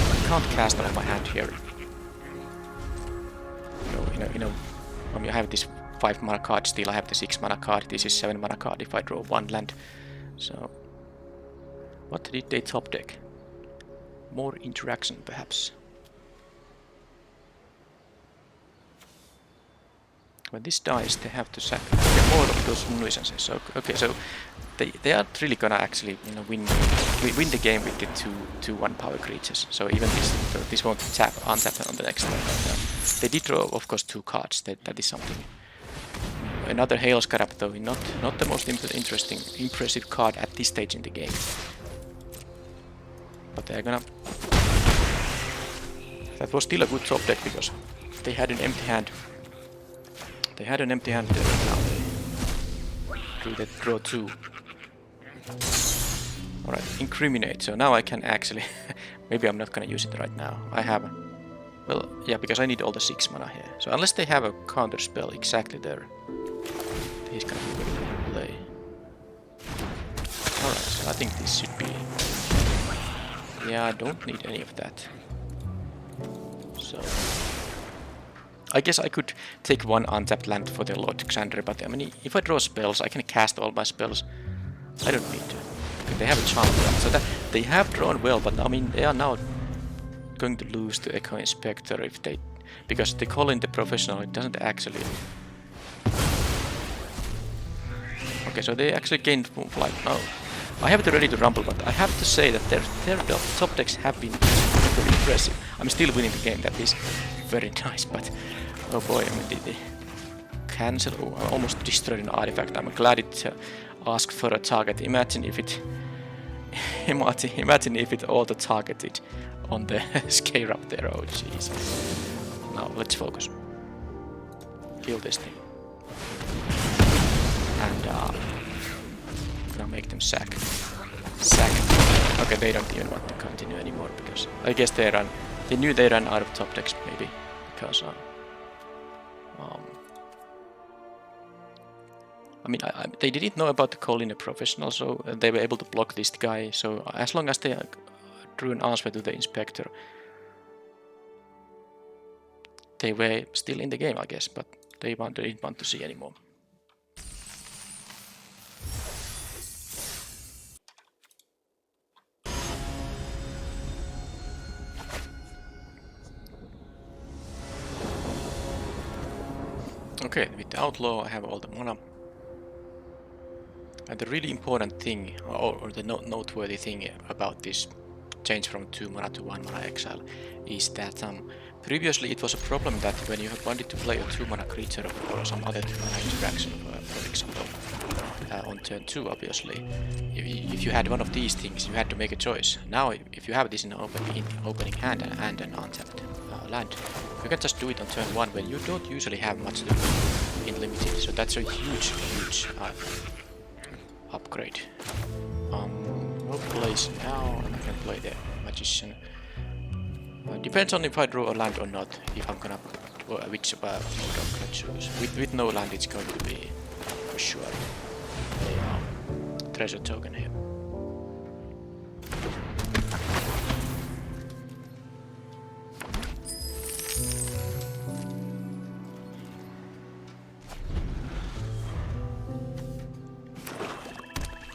Speaker 1: I can't cast all my hand here. You know, I mean, I have this 5 mana card still, I have the 6 mana card, this is 7 mana card if I draw 1 land. So, what did they top deck? More interaction, perhaps. when this dies, they have to sack more of those nuisances. So, okay, so they aren't really gonna actually, you know, win the game with the 2/1 power creatures. So even this won't untap on the next turn. But, they did draw, of course, 2 cards. That is something. Another Hail Scarab, though, not the most impressive card at this stage in the game. But they're gonna. That was still a good top deck because they had an empty hand. They had an empty hand there, and now they draw 2. Alright, Incriminate. So now I can actually... maybe I'm not gonna use it right now. I have... well, yeah, because I need all the 6 mana here. So unless they have a counter spell exactly there, he's gonna be good to play. Alright, so I think this should be... yeah, I don't need any of that. So... I guess I could take 1 untapped land for the Lord Xander, but I mean, if I draw spells, I can cast all my spells. I don't need to. Okay, they have a charm for that. So that they have drawn well, but I mean, they are now going to lose to Echo Inspector if they... because they call in the professional, it doesn't actually... okay, so they actually gained flight. No, I have it ready to rumble, but I have to say that their top decks have been very impressive. I'm still winning the game, that is very nice, but oh boy, I mean, they cancel. Oh, I almost destroyed an artifact. I'm glad it asked for a target. Imagine if it imagine if it auto-targeted on the scare up there. Oh jeez. Now let's focus. Kill this thing. And gonna make them sack. Okay, they don't even want to continue anymore because I guess they knew they ran out of top decks maybe because I mean they didn't know about the call in the professional, so they were able to block this guy. So as long as they drew an answer to the inspector, they were still in the game, I guess, but they didn't want to see anymore. Okay, with the Outlaw I have all the mana. And the really important thing, or the noteworthy thing about this change from 2 mana to 1 mana exile, is that previously it was a problem that when you wanted to play a 2 mana creature or some other 2 mana interaction, for example, on turn 2 obviously, if you had one of these things you had to make a choice. Now if you have this in opening hand and an untapped land, you can just do it on turn 1 when you don't usually have much to do in limited, so that's a huge upgrade. No place now, and I can play the Magician. Depends on if I draw a land or not, if I'm gonna which mode I'm gonna choose. With no land it's going to be for sure a treasure token here.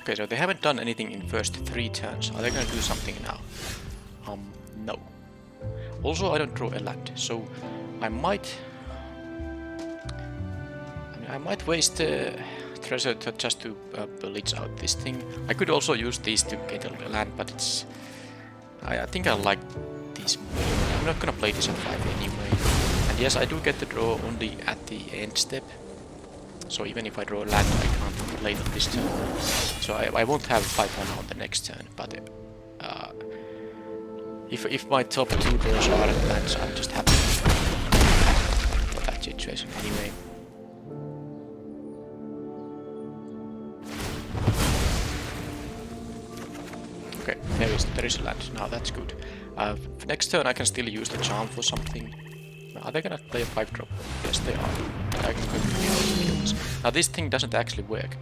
Speaker 1: Okay, so they haven't done anything in first 3 turns. Are they gonna do something now? No. Also, I don't draw a land, so I might waste the treasure just to blitz out this thing. I could also use these to get a land, but it's... I think I like these more. I'm not gonna play this at 5 anyway. And yes, I do get the draw only at the end step. So even if I draw a land, I can't play it on this turn. So I won't have 5 mana on the next turn, but if my top 2 draws are lands, I'm just happy for that situation anyway. Okay, there is a land. Now that's good. Next turn I can still use the charm for something. Are they gonna play a 5-drop? Yes, they are. I can continue kill this. Now this thing doesn't actually work.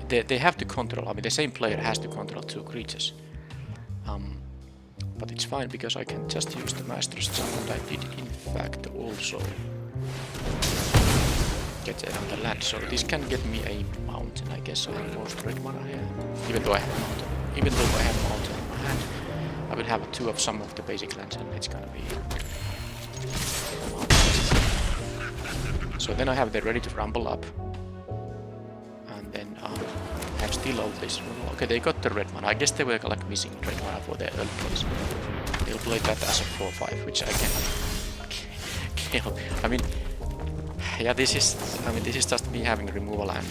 Speaker 1: They have to control. I mean, the same player has to control 2 creatures. But it's fine because I can just use the Master's Charm, and I did in fact also get another land. So this can get me a mountain, I guess. I have most red mana here. Even though I have mountain. Even though I have mountain in my hand, I will have 2 of some of the basic lands, and it's gonna be So then I have them ready to rumble up. And then I have still all this. Okay, they got the red mana. I guess they were like missing red mana for their early plays. They'll play that as a 4-5, which I can kill. I mean, yeah, this is just me having removal and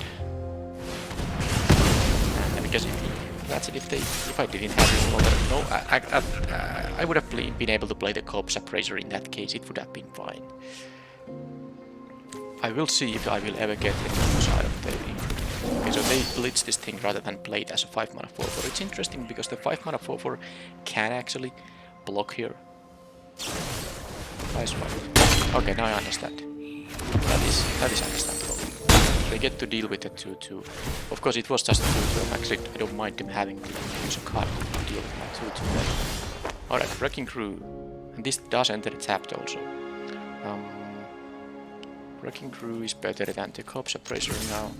Speaker 1: because if I didn't have removal, no, I would have been able to play the Corpse Appraiser in that case. It would have been fine. I will see if I will ever get the new side of the Intro. Okay, so they blitz this thing rather than play it as a 5 mana 4/4. It's interesting because the 5 mana 4/4 can actually block here. Nice one. Okay, now I understand. That is understandable. They get to deal with the 2/2. Of course, it was just a 2/2. Actually, I don't mind them having to use a card to deal with my 2/2. Alright, Wrecking Crew. And this does enter tapped also. Wrecking Crew is better than the Corpse Appraiser now.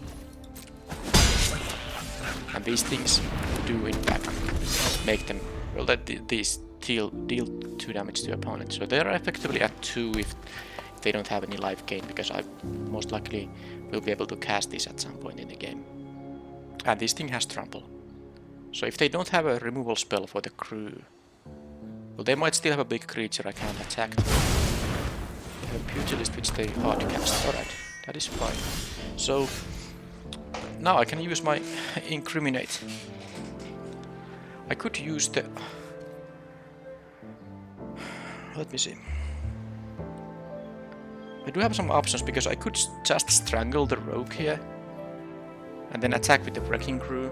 Speaker 1: And these things do in fact make them, well, that these deal 2 damage to opponent. So they're effectively at 2 if they don't have any life gain, because I most likely will be able to cast this at some point in the game. And this thing has trample. So if they don't have a removal spell for the crew, well, they might still have a big creature I can't attack. They have a Pugilist which they hard cast. Alright, that is fine. So now I can use my Incriminate. I could use the... Let me see. I do have some options because I could just strangle the rogue here and then attack with the Wrecking Crew.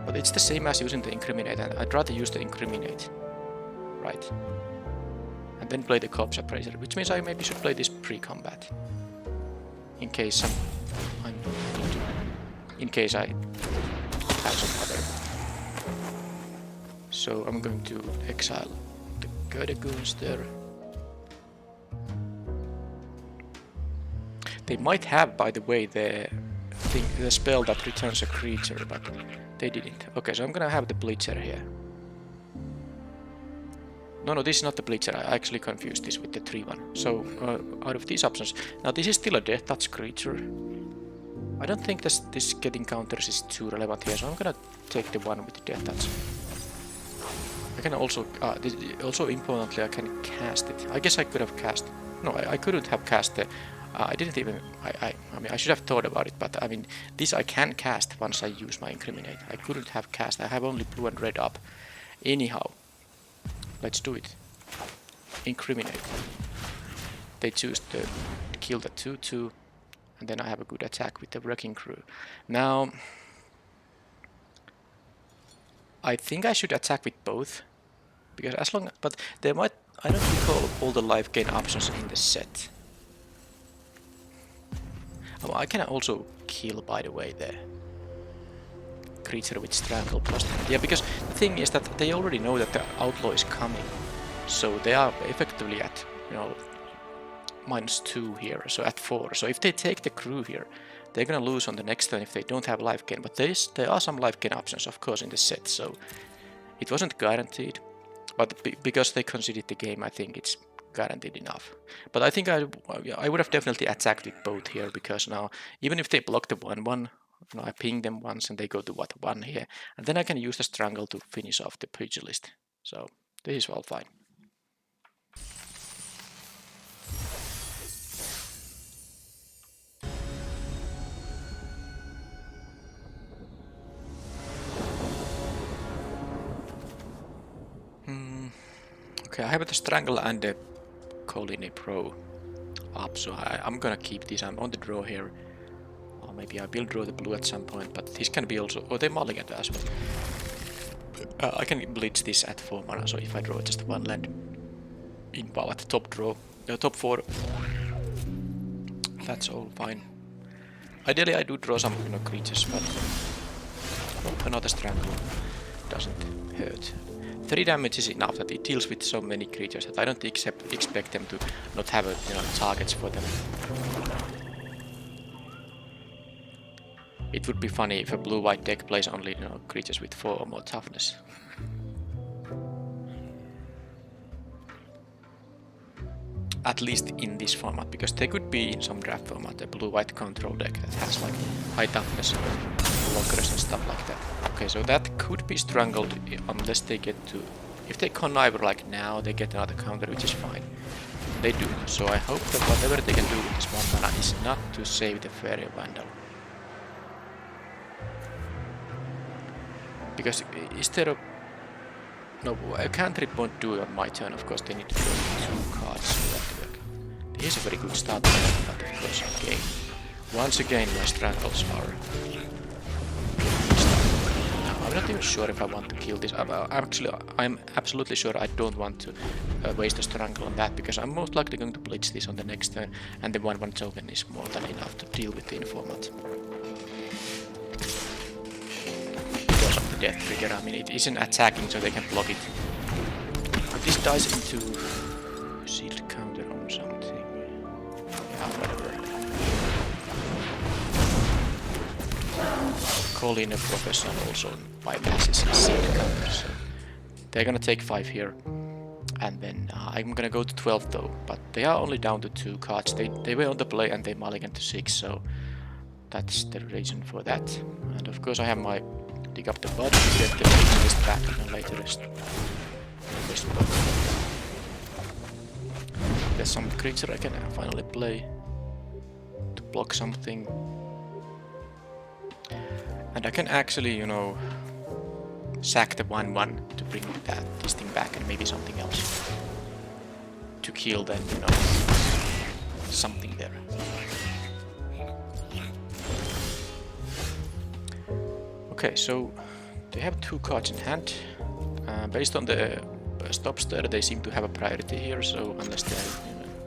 Speaker 1: But it's the same as using the Incriminate, and I'd rather use the Incriminate. Right. And then play the Corpse Appraiser, which means I maybe should play this pre-combat. In case in case I have some other. So I'm going to exile the Goons there. They might have, by the way, the spell that returns a creature, but they didn't. Okay, so I'm gonna have the Bleacher here. No, this is not the Bleacher. I actually confused this with the 3-1. So, out of these options, now this is still a Death Touch creature. I don't think this getting counters is too relevant here, so I'm gonna take the one with the Death Touch. I can also, also importantly, I can cast it. I guess I could have cast. No, I couldn't have cast the. I didn't even. I mean, I should have thought about it, but I mean, this I can cast once I use my Incriminate. I couldn't have cast. I have only blue and red up. Anyhow, let's do it. Incriminate. They choose to kill the 2/2, and then I have a good attack with the Wrecking Crew. Now, I think I should attack with both, because as long, but there might. I don't recall all the life gain options in the set. Oh, I can also kill, by the way, the creature with Strangle plus. Yeah, because the thing is that they already know that the Outlaw is coming, so they are effectively at, you know, -2 here, so at 4. So if they take the crew here, they're gonna lose on the next turn if they don't have life gain. But there are some life gain options, of course, in the set, so it wasn't guaranteed. But because they conceded the game, I think it's guaranteed enough. But I think I would have definitely attacked with both here, because now, even if they block the 1/1, you know, I ping them once and they go to what 1 here, and then I can use the Strangle to finish off the Pugilist. So this is all fine. Okay, I have the Strangle and the Colony Pro up, so I'm gonna keep these. I'm on the draw here. Or maybe I will draw the blue at some point, but this can be also. Oh, they mulligan as well. I can blitz this at 4 mana, so if I draw just 1 land in power at the top draw, top 4, that's all fine. Ideally, I do draw some, you know, creatures, but another Strangle doesn't hurt. 3 damage is enough, that it deals with so many creatures that I don't expect them to not have a, you know, targets for them. It would be funny if a blue-white deck plays only, you know, creatures with 4 or more toughness. at least in this format, because they could be in some draft format, a blue-white control deck that has like high toughness, blockers and stuff like that. Okay, so that could be strangled unless they get to... If they connive like now, they get another counter, which is fine. They do, so I hope that whatever they can do with this 1 mana is not to save the Fairy Vandal. Because is there a... No, a cantrip won't do it on my turn, of course they need to draw 2 cards for that to work. Here's a very good start, but of course again. Once again my strangles are... I'm not even sure if I want to kill this. I'm absolutely sure I don't want to waste a strangle on that, because I'm most likely going to blitz this on the next turn, and the 1/1 token is more than enough to deal with the informant. Because of the death trigger, I mean it isn't attacking, so they can block it. But this dies into shield counter on something. Yeah, whatever. Calling a professional also bypasses a shield counter, so they're gonna take 5 here. And then I'm gonna go to 12 though, but they are only down to 2 cards. They were on the play and they mulligan to 6, so that's the reason for that. And of course I have my dig up the body to get the list back and later list. There's some creature I can finally play to block something. And I can actually, you know, sack the 1/1 to bring this thing back and maybe something else. To kill then, you know, something there. Okay, so they have 2 cards in hand. Based on the stops there, they seem to have a priority here, so unless they're,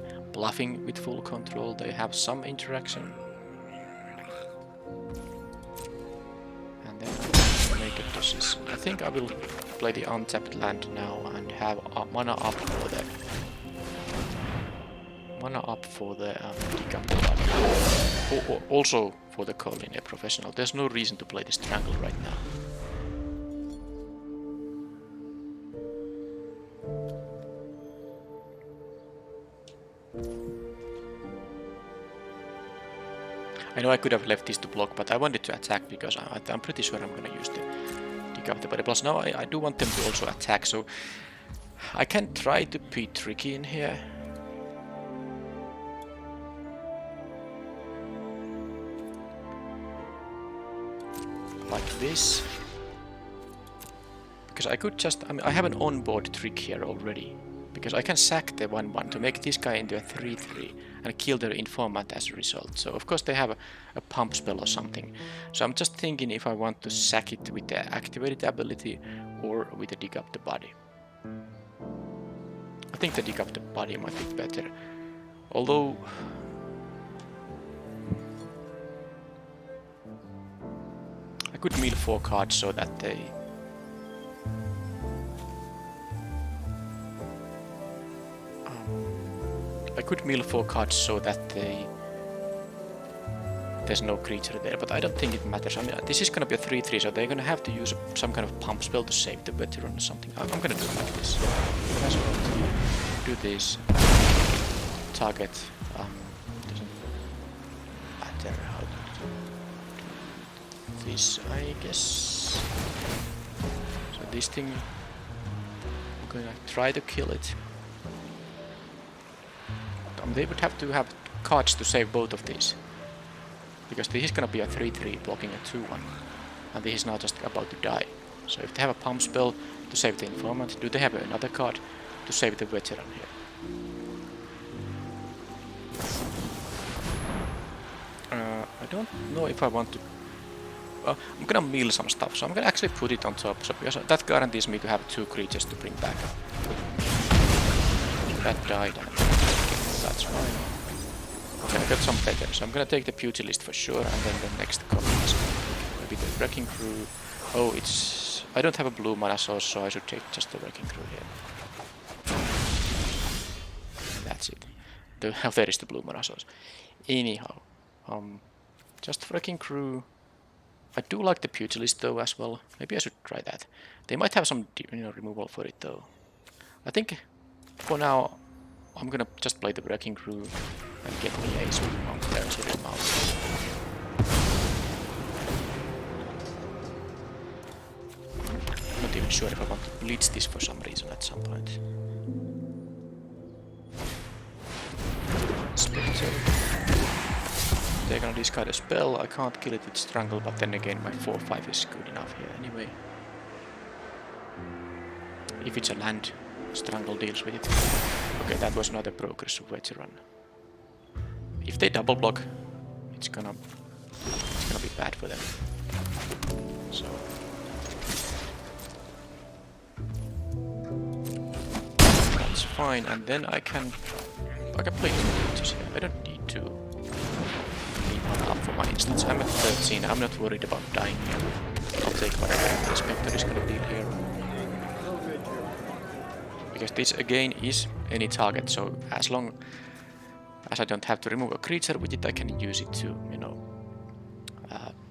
Speaker 1: you know, bluffing with full control, they have some interaction. I think I will play the untapped land now and have mana up for the dig up the body. Also for the calling a professional. There's no reason to play the strangle right now. I know I could have left this to block, but I wanted to attack because I'm pretty sure I'm gonna use the dig up the body. Plus now I do want them to also attack, so I can try to be tricky in here. Like this. Because I could just, I mean, I have an onboard trick here already. Because I can sack the 1/1 to make this guy into a 3/3 and kill the informant as a result. So of course they have a pump spell or something. So I'm just thinking if I want to sack it with the activated ability or with the dig up the body. I think the dig up the body might be better. Although I could mill 4 cards so that they there's no creature there, but I don't think it matters. I mean, this is gonna be a 3/3, so they're gonna have to use some kind of pump spell to save the veteran or something. I'm gonna do it like this. Do this. Target doesn't matter how to do this, I guess. So this thing, I'm gonna try to kill it. They would have to have cards to save both of these. Because this is gonna be a 3/3 blocking a 2/1. And this is now just about to die. So if they have a pump spell to save the informant, do they have another card to save the veteran here? I don't know if I want to... I'm gonna mill some stuff, so I'm gonna actually put it on top, so because that guarantees me to have 2 creatures to bring back. That died. That's fine. Okay, I got some better, so I'm gonna take the pugilist for sure, and then the next copy is maybe the wrecking crew. Oh, it's... I don't have a blue mana source, so I should take just the wrecking crew here. That's it. There is the blue mana source. Anyhow, just wrecking crew. I do like the pugilist though as well. Maybe I should try that. They might have some, you know, removal for it though. I think for now I'm gonna just play the Wrecking Crew and get me a Spirit Mount. Spirit Mount. I'm not even sure if I want to blitz this for some reason at some point. Spectre. They're gonna discard a spell. I can't kill it with Strangle, but then again my 4/5 is good enough here anyway. If it's a land, Strangle deals with it. Okay, that was not a progress way to run. If they double block, it's gonna be bad for them. So that's fine, and then I can play 2 creatures here. I don't need to leave one up for my instance. I'm at 13. I'm not worried about dying here. I'll take whatever the Spectre is gonna deal here. Because this again is any target, so as long as I don't have to remove a creature with it, I can use it to, you know,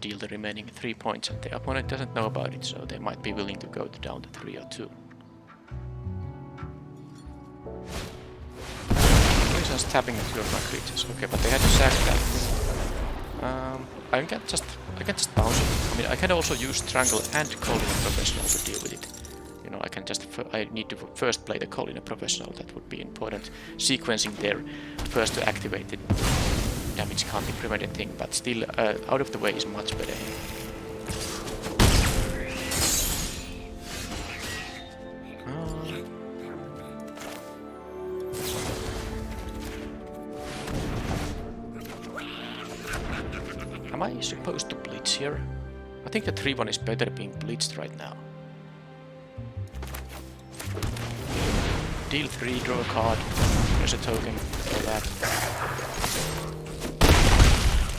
Speaker 1: deal the remaining 3 points, and the opponent doesn't know about it, so they might be willing to go down to 3 or 2. For instance, tapping 2 of my creatures. Okay, but they had to sack that. I can just bounce it. I mean, I can also use Strangle and Call in a Professional to deal with it. You know, I need to first play the Call in a Professional. That would be important. Sequencing there, first to activate it. Damage can't be prevented thing, but still, out of the way is much better. Am I supposed to blitz here? I think the 3/1 is better being blitzed right now. Deal 3, draw a card, there's a token for that.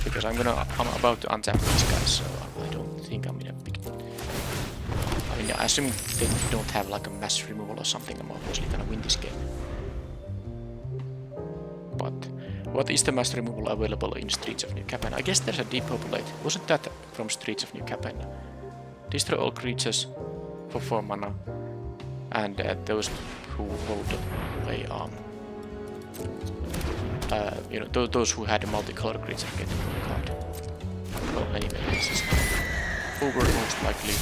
Speaker 1: Because I'm about to untap these guys, so I don't think I'm in a big... I mean, I assume they don't have like a mass removal or something. I'm obviously gonna win this game. But what is the mass removal available in Streets of New Capenna? I guess there's a depopulate. Wasn't that from Streets of New Capenna? Destroy all creatures for 4 mana, and those who hold away you know, those who had a multicolored creature get a card. Well, anyway, this is over most likely.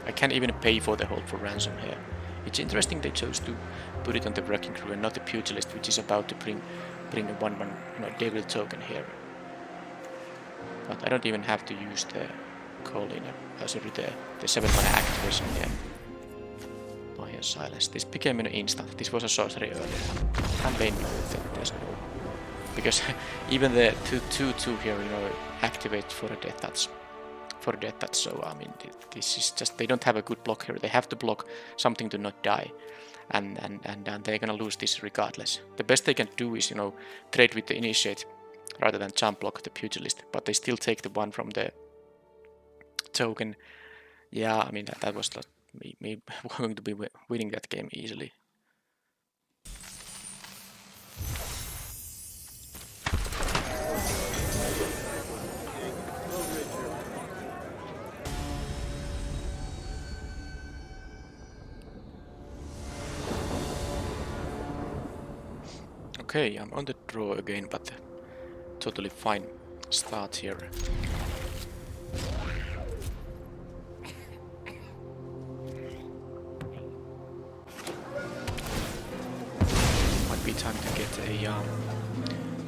Speaker 1: I can't even pay for the hold for ransom here. It's interesting they chose to put it on the Wrecking Crew and not the Pugilist, which is about to bring a 1/1, you know, devil token here. But I don't even have to use the the 7 mana activation here. Lion Silence. This became an instant. This was a sorcery earlier. Campaign mode, there's no... Because even the 2/2 here, you know, activate for a death touch. So I mean, this is just, they don't have a good block here. They have to block something to not die, and they're gonna lose this regardless. The best they can do is, you know, trade with the Initiate rather than jump block the Pugilist, but they still take the 1 from the token. Yeah, I mean, that was not me going to be winning that game easily. Okay, I'm on the draw again, but totally fine start here. Might be time to get a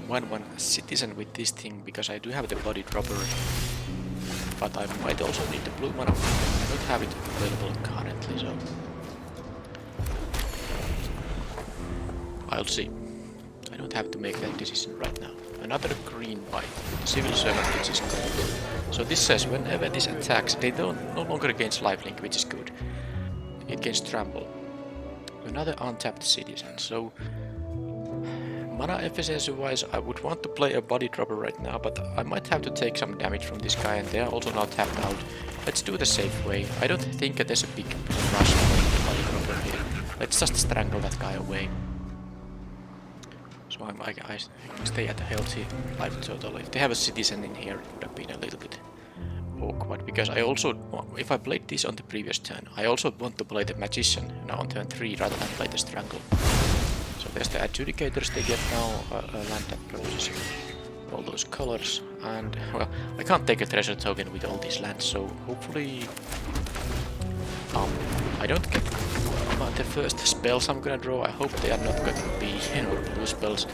Speaker 1: 1/1 citizen with this thing, because I do have the body dropper, but I might also need the blue mana. I don't have it available currently, so I'll see. I don't have to make that decision right now. Another green white, Civil Servant, which is good. So this says whenever this attacks, they no longer gains lifelink, which is good. It gains trample. Another untapped citizen. So mana efficiency wise, I would want to play a body dropper right now, but I might have to take some damage from this guy, and they're also now tapped out. Let's do the safe way. I don't think that there's a big rush on the body dropper here. Let's just strangle that guy away. So I stay at a healthy life total. If they have a citizen in here, it would have been a little bit awkward, because I also, if I played this on the previous turn, I also want to play the Magician now on turn 3 rather than play the Strangle. So there's the adjudicators they get now, land that produces all those colors, and well, I can't take a treasure token with all these lands, so hopefully I don't get the first spells I'm gonna draw. I hope they are not going to be, you know, blue spells.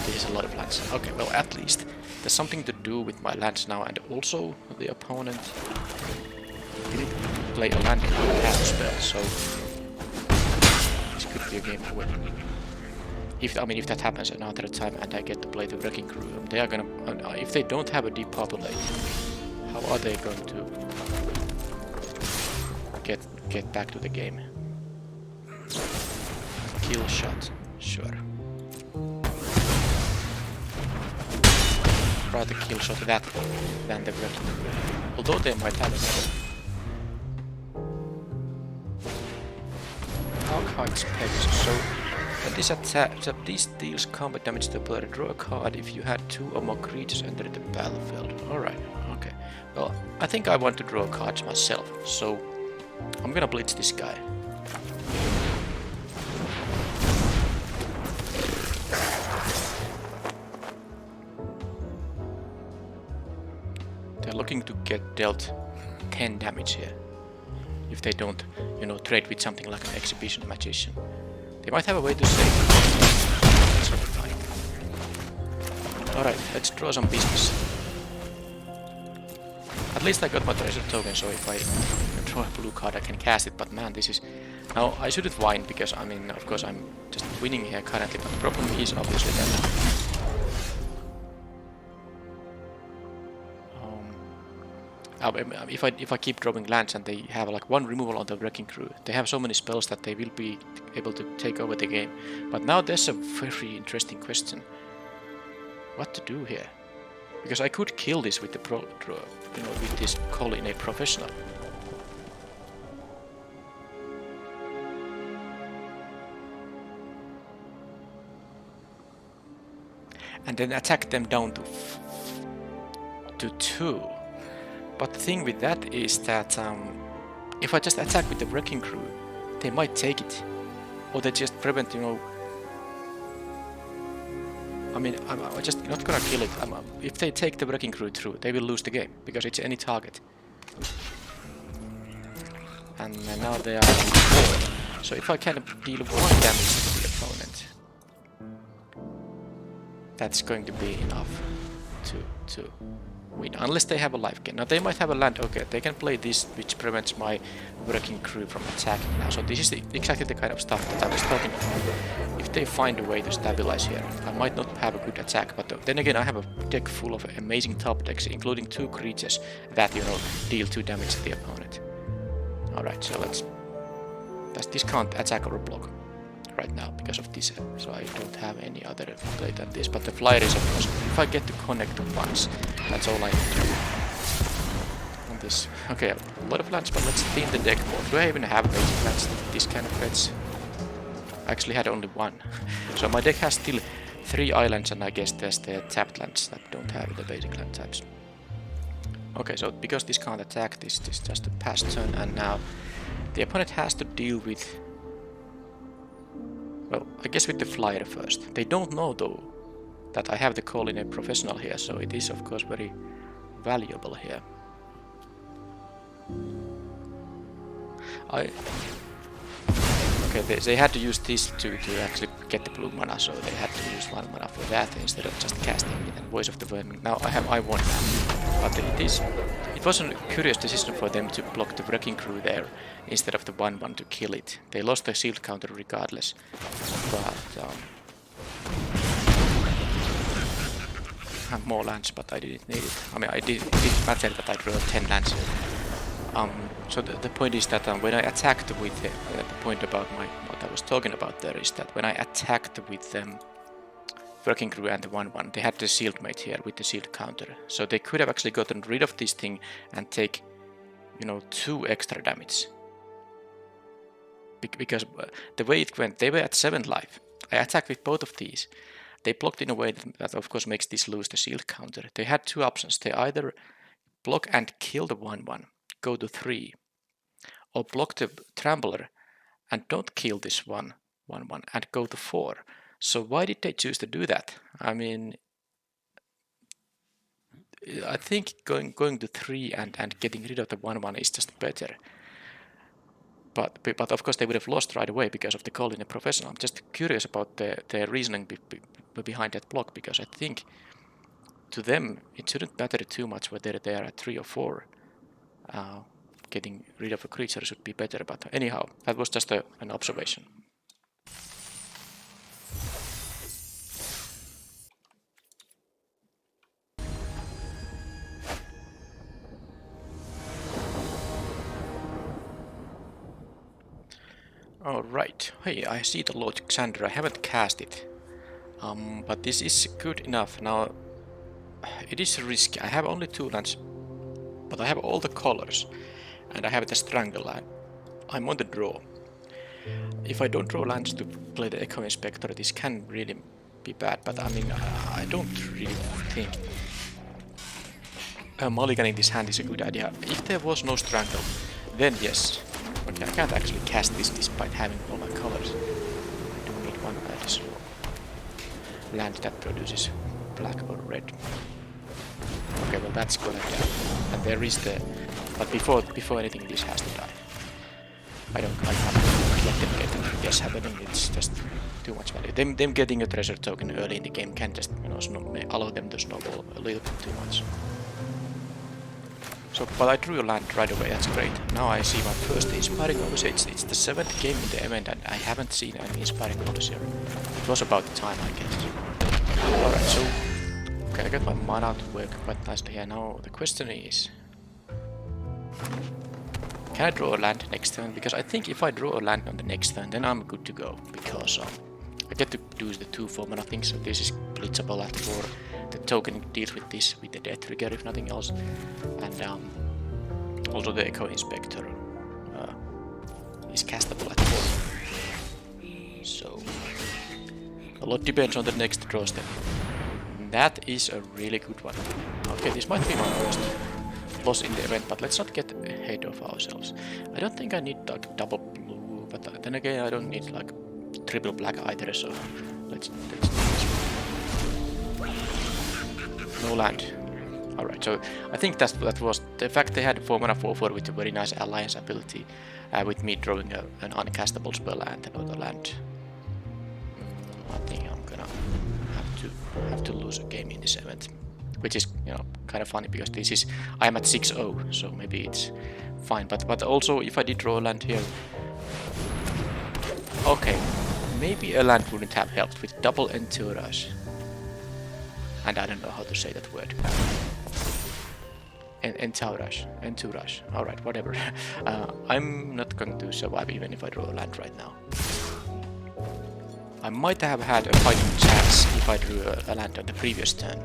Speaker 1: This is a lot of lands. Okay, well, at least there's something to do with my lands now, and also the opponent didn't play a land and have a spell, so this could be a game to win. If that happens another time and I get to play the Wrecking Crew, they are gonna, if they don't have a depopulate, how are they going to get back to the game? Kill shot, sure. Rather kill shot that than the Wrecking Crew. Although they might have another. Archives Pegasus. So when this attack, so this deals combat damage to the player. Draw a card if you had 2 or more creatures enter the battlefield. Alright, okay. Well, I think I want to draw cards myself, so I'm gonna blitz this guy. They're looking to get dealt 10 damage here. If they don't, you know, trade with something like an Exhibition Magician. They might have a way to save. Alright, let's draw some business. At least I got my treasure token, so if I draw a blue card I can cast it, but man, this is... Now, I shouldn't whine, because I mean, of course I'm just winning here currently, but the problem is obviously that... if I keep drawing lands and they have like 1 removal on the Wrecking Crew, they have so many spells that they will be able to take over the game. But now there's a very interesting question. What to do here? Because I could kill this with the with this call in a professional. And then attack them down to 2. But the thing with that is that if I just attack with the Wrecking Crew, they might take it. Or they just prevent, you know... I mean, I'm just not gonna kill it. If they take the Wrecking Crew through, they will lose the game, because it's any target. And now they are on 4. So if I can deal 1 damage to the opponent, that's going to be enough to win, unless they have a life gain. Now they might have a land, okay, they can play this, which prevents my Wrecking Crew from attacking now. So this is exactly the kind of stuff that I was talking about. If they find a way to stabilize here, I might not have a good attack, but then again I have a deck full of amazing top decks, including 2 creatures that, you know, deal 2 damage to the opponent. Alright, so let's discount attack or block right now because of this, so I don't have any other play than this, but the flyer is of course, if I get to connect once, that's all I need to do on this. Okay, a lot of lands, but let's thin the deck more. Do I even have basic lands with this kind of threats? I actually had only 1. So my deck has still 3 islands, and I guess there's the tapped lands that don't have the basic land types. Okay, so because this can't attack, this is just a pass turn, and now the opponent has to deal with... Well, I guess with the flyer first. They don't know though that I have the call in a professional here, so it is of course very valuable here. Okay, they had to use this to actually get the blue mana, so they had to use 1 mana for that instead of just casting it and Voice of the Vermin. Now I won that, but it was a curious decision for them to block the Wrecking Crew there instead of the 1/1 to kill it. They lost the shield counter regardless, but I have more lands, but I didn't need it. I mean, it didn't matter that I drew 10 lands. So the point is that when I attacked with the point about what I was talking about there is that when I attacked with them Wrecking Crew and the 1/1, they had the shield mate here with the shield counter, so they could have actually gotten rid of this thing and take, you know, 2 extra damage. Because the way it went, they were at 7 life. I attacked with both of these. They blocked in a way that of course makes this lose the shield counter. They had 2 options. They either block and kill the 1/1, go to 3, or block the Trampler and don't kill this one, 1/1 and go to 4. So why did they choose to do that? I mean, I think going to 3 and getting rid of the 1/1 is just better. But of course they would have lost right away because of the call in the professional. I'm just curious about the reasoning behind that block, because I think to them it shouldn't matter too much whether they are at 3 or 4. Getting rid of a creature should be better, but anyhow, that was just an observation. Alright, hey, I see the Lord Xander. I haven't cast it, but this is good enough. Now, it is risky. I have only 2 lands, but I have all the colors, and I have the Strangle land. I'm on the draw. If I don't draw lands to play the Echo Inspector, this can really be bad, but I mean, I don't really think mulliganing this hand is a good idea. If there was no Strangle, then yes. Okay, I can't actually cast this despite having all my colors. I do need one additional land that produces black or red. Okay, well that's gonna die. And there is the... But before anything, this has to die. I can't let them get this happening, it's just too much value. Them getting a treasure token early in the game can just, you know, allow them to snowball a little bit too much. So, but I drew a land right away, that's great. Now I see my first Inspiring Knowledge. It's the 7th game in the event and I haven't seen any Inspiring Knowledge here. It was about the time, I guess. Alright, so... Okay, I got my mana to work quite nicely here. Now the question is... Can I draw a land next turn? Because I think if I draw a land on the next turn, then I'm good to go. Because I get to do the 2 for mana things, so this is blitzable at 4. The token deals with this, with the death trigger if nothing else. And also the Echo Inspector is castable at 4. So a lot depends on the next draw step. That is a really good one. Okay, this might be my first loss in the event, but let's not get ahead of ourselves. I don't think I need like double blue, but then again I don't need like triple black either, so let's do this. No land. Alright, so I think that was the fact they had 4 mana 4/4 with a very nice alliance ability, with me drawing an uncastable spell and another land. I think I'm gonna have to lose a game in this event, which is, you know, kind of funny because this is I'm at 6-0, so maybe it's fine. But also if I did draw a land here, okay, maybe a land wouldn't have helped with double Entourage. And I don't know how to say that word. Entourage. Alright, whatever. I'm not going to survive even if I draw a land right now. I might have had a fighting chance if I drew a land on the previous turn.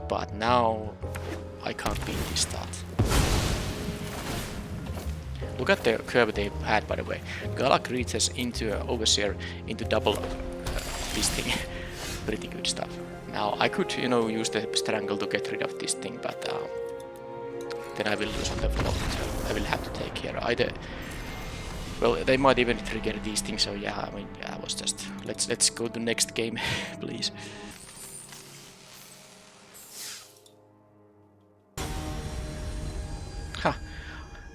Speaker 1: But now I can't beat this start. Look at the curve they had, by the way. Galak reaches into Overseer into double this thing. Pretty good stuff. Now I could, you know, use the Strangle to get rid of this thing, but then I will lose on the flop. So I will have to take care either. Well, they might even trigger these things. So yeah, I mean, I was just let's go to next game, please. Huh.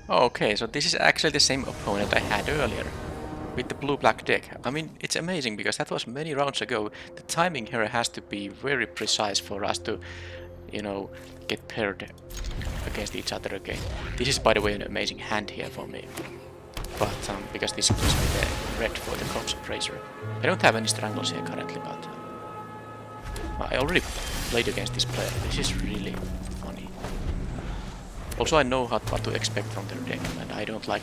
Speaker 1: Okay, so this is actually the same opponent I had earlier with the blue-black deck. I mean, it's amazing because that was many rounds ago. The timing here has to be very precise for us to, you know, get paired against each other again. This is, by the way, an amazing hand here for me. But because this gives me the red for the Corpse Appraiser. I don't have any Strangles here currently, but I already played against this player. This is really funny. Also, I know what to expect from their deck, and I don't like...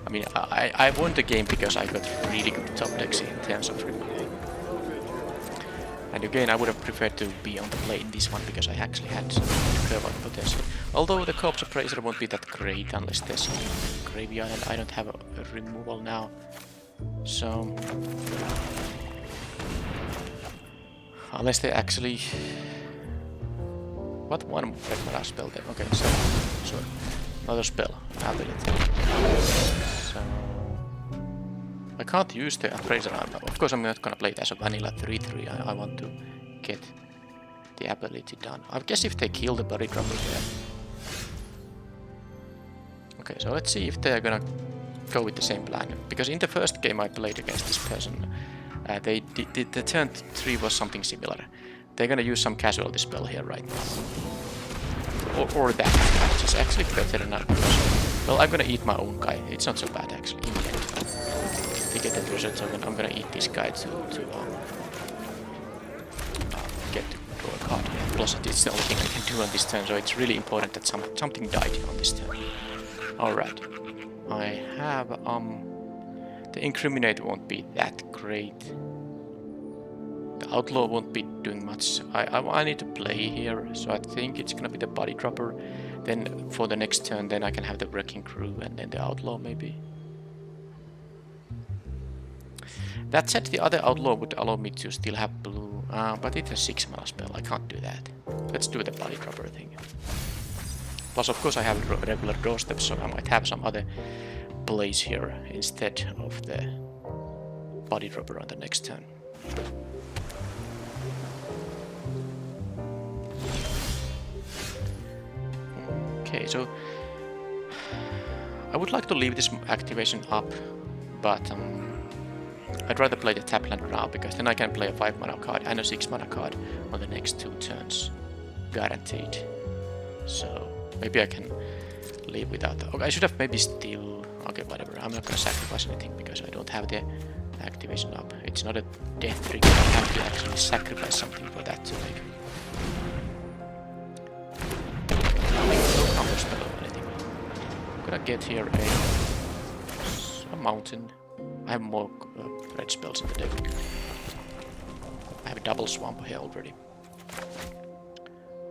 Speaker 1: I mean, I won the game because I got really good top decks in terms of removal. And again, I would have preferred to be on the play in this one because I actually had some curve out potential. Although the Corpse Appraiser won't be that great unless there's some graveyard, and I don't have a removal now. So... Unless they actually... What one red mana spell then? Okay, so... Another spell. Ability. So... I can't use the Appraiser. Of course, I'm not gonna play it as a vanilla 3-3. I want to get the ability done. I guess if they kill the body dropper there. Okay, so let's see if they're gonna go with the same plan. Because in the first game I played against this person, the turn 3 was something similar. They're gonna use some casualty spell here right now. Or that, which is actually better than that. Well, I'm gonna eat my own guy. It's not so bad actually. In the end. To get the treasure token, I'm gonna eat this guy to get to draw a card here. Plus, it's the only thing I can do on this turn, so it's really important that something died on this turn. Alright. I have, the Incriminate won't be that great. The Outlaw won't be doing much. I need to play here, so I think it's gonna be the Body Dropper. Then for the next turn, then I can have the Wrecking Crew and then the Outlaw maybe. That said, the other Outlaw would allow me to still have blue, but it's a 6 mana spell. I can't do that. Let's do the Body Dropper thing. Plus, of course, I have regular doorsteps, so I might have some other plays here instead of the Body Dropper on the next turn. Okay, so I would like to leave this activation up, but I'd rather play the tap land now, because then I can play a 5 mana card and a 6 mana card on the next 2 turns. Guaranteed. So maybe I can leave without that. Okay, I should have maybe still... Okay, whatever. I'm not gonna sacrifice anything because I don't have the activation up. It's not a death trigger. I have to actually sacrifice something for that to make no counter spell or anything. I'm gonna get here a mountain. I have more red spells in the deck. I have a double swamp here already.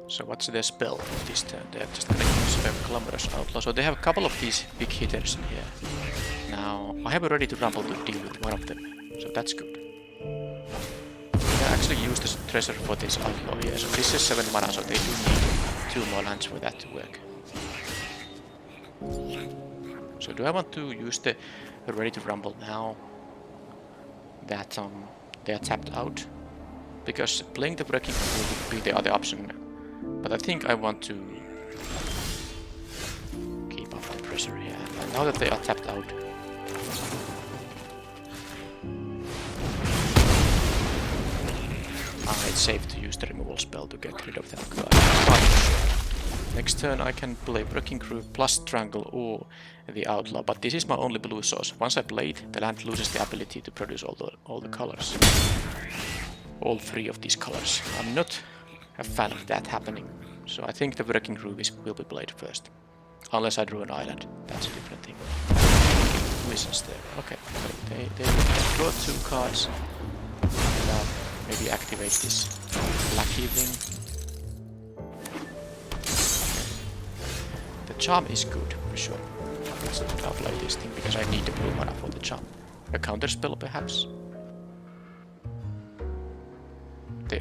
Speaker 1: So what's their spell this turn? They're just gonna use a Glamorous Outlaw. So they have a couple of these big hitters in here. Now, I have a Ready to Rumble to deal with one of them. So that's good. I can actually use this treasure for this Outlaw here. So this is 7 mana, so they do need 2 more lands for that to work. So do I want to use the Ready to Rumble now that they are tapped out? Because playing the Wrecking Crew would be the other option. But I think I want to keep up the pressure here. And now that they are tapped out, it's safe to use the removal spell to get rid of that card. Next turn I can play Wrecking Crew plus Strangle or the Outlaw, but this is my only blue source. Once I play it, the land loses the ability to produce all the colors. All 3 of these colors. I'm not a fan of that happening, so I think the Wrecking Crew will be played first. Unless I draw an island, that's a different thing. Wizards there. Okay, so they draw 2 cards. And, maybe activate this lucky thing. The charm is good for sure. Let's play this thing because I need the blue mana for the charm. A counter spell perhaps.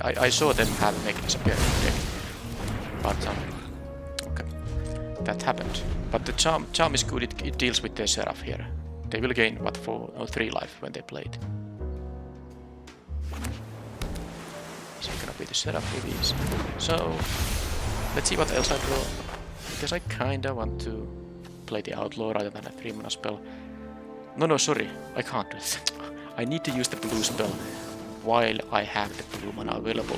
Speaker 1: I saw them have Necklace appear in the deck, but okay, that happened. But the charm is good. It deals with the Seraph here. They will gain what 4 or 3 life when they play it. Is it gonna be the Seraph with these? So let's see what else I draw. Because I kinda want to play the Outlaw rather than a 3 mana spell. No, sorry, I can't do this. I need to use the blue spell while I have the blue mana available.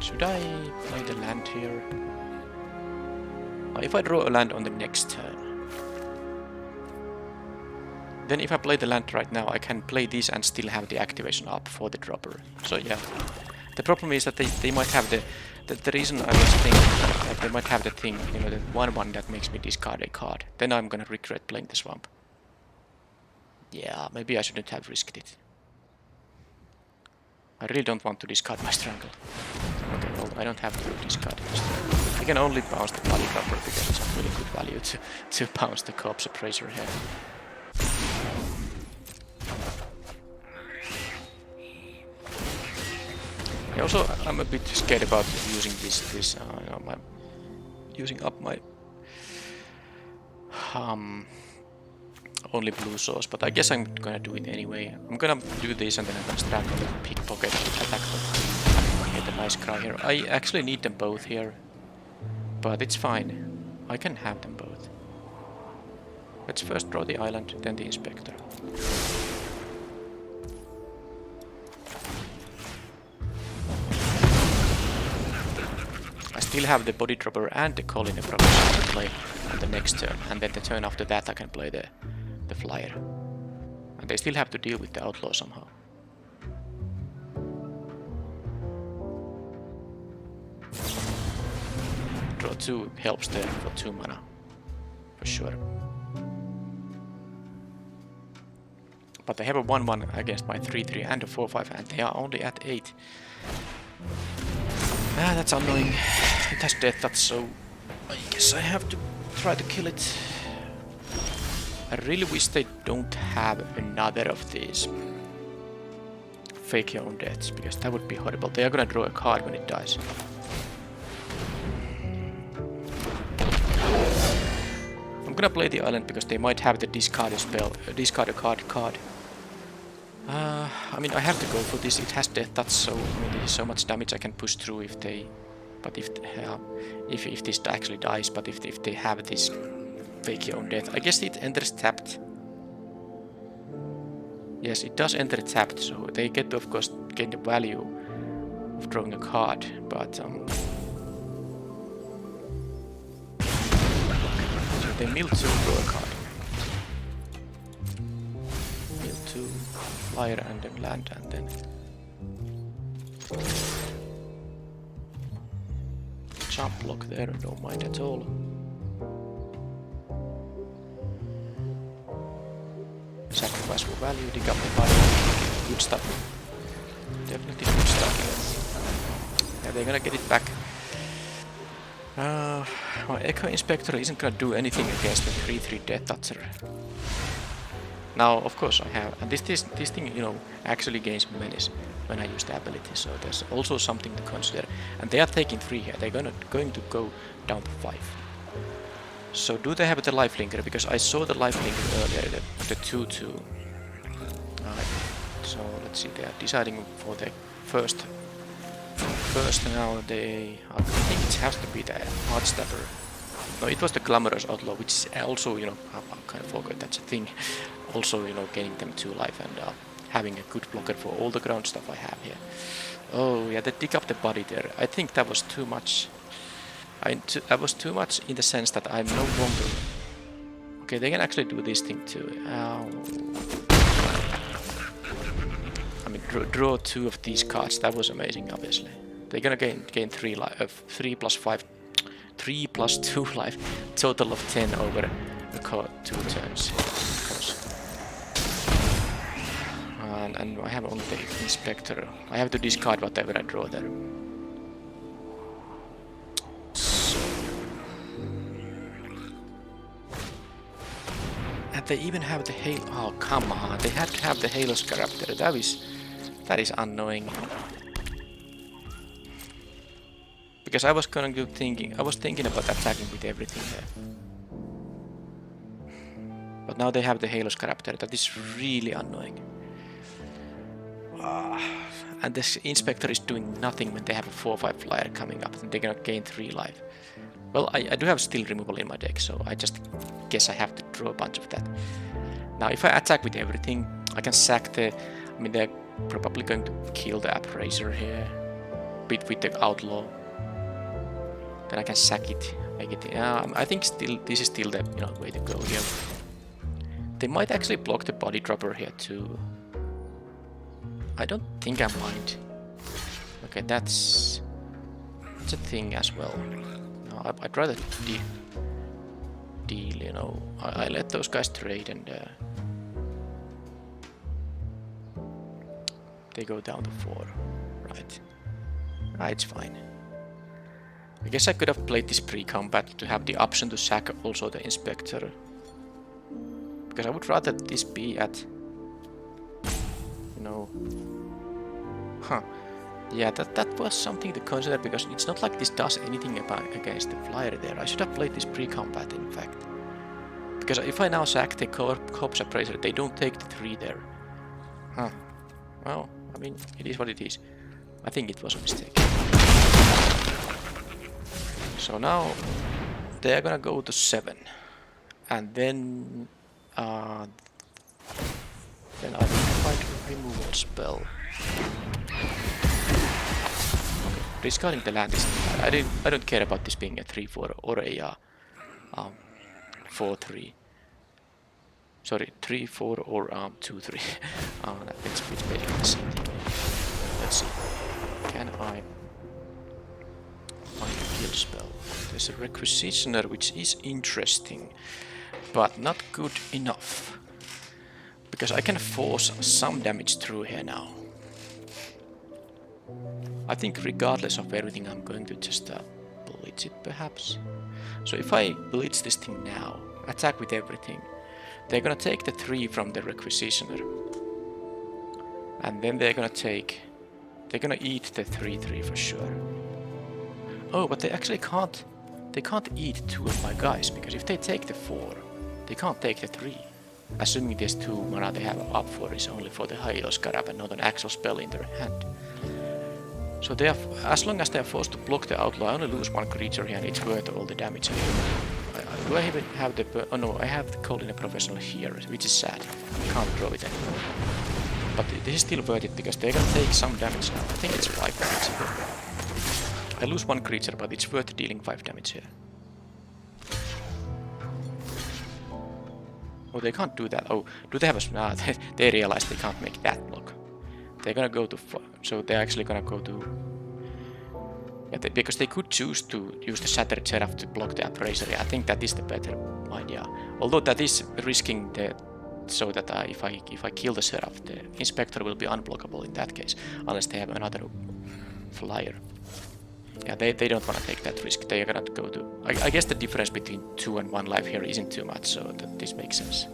Speaker 1: Should I play the land here? If I draw a land on the next turn, then if I play the land right now, I can play this and still have the activation up for the dropper. So yeah, the problem is that they might have the reason I was thinking that they might have the thing, you know, the 1/1 that makes me discard a card. Then I'm gonna regret playing the swamp. Yeah, maybe I shouldn't have risked it. I really don't want to discard my Strangle. Okay, well, I don't have to discard the Strangle. I can only bounce the Body Dropper because it's a really good value to bounce the Corpse Appraiser here. Also, I'm a bit scared about using using up my only blue source, but I guess I'm gonna do it anyway. I'm gonna do this and then I'm gonna strangle the pickpocket attack. Get a nice cry here. I actually need them both here, but it's fine. I can have them both. Let's first draw the island, then the inspector. I still have the body dropper and the colony provision to play on the next turn, and then the turn after that I can play the flyer. And they still have to deal with the outlaw somehow. Draw 2 helps there for 2 mana, for sure. But they have a 1-1 against my 3-3 and a 4-5, and they are only at 8. Ah, that's annoying. It has death touch, so I guess I have to try to kill it. I really wish they don't have another of these fake your own deaths, because that would be horrible. They are gonna draw a card when it dies. I'm gonna play the island because they might have the discard a spell, discard a card. I mean, I have to go for this. It has death touch, so I mean, there is so much damage I can push through if they. But if this actually dies, but if they have this fake your own death, I guess it enters tapped. Yes, it does enter tapped, so they get to, of course, gain the value of drawing a card, but so they mill 2, draw a card. Mill 2, flyer, and then land, and then jump block there, don't mind at all. Sacrifice for value, dig up the body. Good stuff. Definitely good stuff. Yeah, they're gonna get it back. My Echo Inspector isn't gonna do anything against the 3-3 Death Toucher. Now, of course, I have, and this thing, you know, actually gains menace when I use the ability, so there's also something to consider. And they are taking 3 here. They're going to go down to 5. So do they have the lifelinker? Because I saw the lifelinker earlier, the 2-2. So let's see, they are deciding for the first now I think it has to be the Heartstabber. No, it was the Glamorous Outlaw, which is also, you know, I kind of forgot that's a thing. Also, you know, gaining them 2 life and having a good blocker for all the ground stuff I have here. Oh yeah, they dig up the body there. I think that was too much. I was too much in the sense that I'm no longer... Okay, they can actually do this thing too. I mean, draw 2 of these cards. That was amazing, obviously. They're gonna gain 3 life, 3 plus 5, 3 plus 2 life, total of 10 over 2 turns. And I have only the Inspector. I have to discard whatever I draw there. And they even have the Halo. Oh, come on! They had to have the Halo Scarab there. That is annoying. Because I was thinking about attacking with everything there. But now they have the Halo Scarab there. That is really annoying. And this Inspector is doing nothing when they have a 4-5 flyer coming up, and they're gonna gain 3 life. Well, I do have steel removal in my deck, so I just guess I have to draw a bunch of that. Now, if I attack with everything, I can sack the... I mean, they're probably going to kill the Appraiser here, with the Outlaw. Then I can sack it, make it... I think this is still the way to go here. They might actually block the Body Dropper here too. I don't think I mind. Okay, that's a thing as well. No, I'd rather deal, you know. I let those guys trade and they go down to 4. Right. It's fine. I guess I could have played this pre-combat to have the option to sack also the Inspector. Because I would rather this be at... Yeah, that was something to consider, because it's not like this does anything against the flyer there. I should have played this pre-combat, in fact. Because if I now sack the corpse appraiser, they don't take the 3 there. Huh. Well, I mean, it is what it is. I think it was a mistake. So now they're gonna go to 7. And then I need to find a removal spell. Discarding the land is... I don't care about this being a 3-4 or a 4-3. Sorry, 3-4 or 2-3. It's basically the same thing. Let's see. Can I find a kill spell? There's a Requisitioner, which is interesting, but not good enough. Because I can force some damage through here now. I think regardless of everything, I'm going to just blitz it perhaps. So if I blitz this thing now, attack with everything, they're gonna take the 3 from the Requisitioner. And then they're gonna eat the 3-3 for sure. Oh, but they actually can't eat 2 of my guys, because if they take the 4, they can't take the 3. Assuming this 2 mana they have up for is only for the High Scarab and not an actual spell in their hand. So they are, as long as they are forced to block the outlaw, I only lose 1 creature here and it's worth all the damage. Do I even have the... Oh no, I have the Call in a Professional here, which is sad. I can't draw it anymore. But this is still worth it because they're gonna take some damage now. I think it's 5 damage here. I lose 1 creature, but it's worth dealing 5 damage here. Oh, they can't do that. Oh, do they have a... Nah, they realize they can't make that block. They're gonna go to... So they're actually gonna go to... Yeah, because they could choose to use the Shattered Seraph to block the Appraiser. I think that is the better idea. Although that is risking the... So that if I kill the Seraph, the Inspector will be unblockable in that case. Unless they have another flyer. Yeah, they don't want to take that risk. They are gonna go to... I guess the difference between 2 and 1 life here isn't too much, so that this makes sense.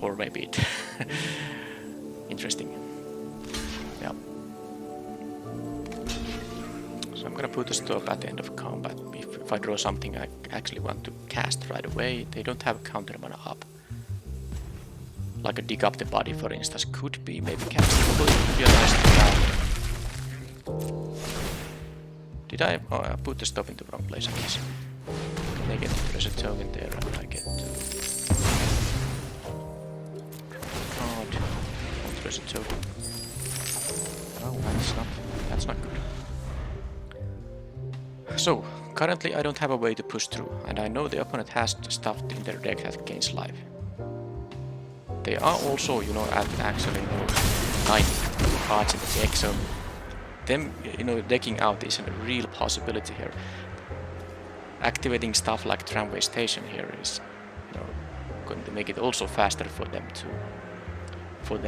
Speaker 1: Or maybe it... Interesting. Yeah. So I'm gonna put a stop at the end of combat. If I draw something I actually want to cast right away, they don't have counter mana up. Like a Dig Up the Body, for instance, could be maybe castable. Could be a nice thing. Did I? Oh, I put the stop in the wrong place, I guess. They get the treasure token there, and I get to... Card. Treasure token. Oh, that's not good. So, currently I don't have a way to push through, and I know the opponent has stuff in their deck that gains life. They are also, you know, actually 9 cards in the deck, so them, you know, decking out is a real possibility here. Activating stuff like Tramway Station here is, you know, going to make it also faster for them to you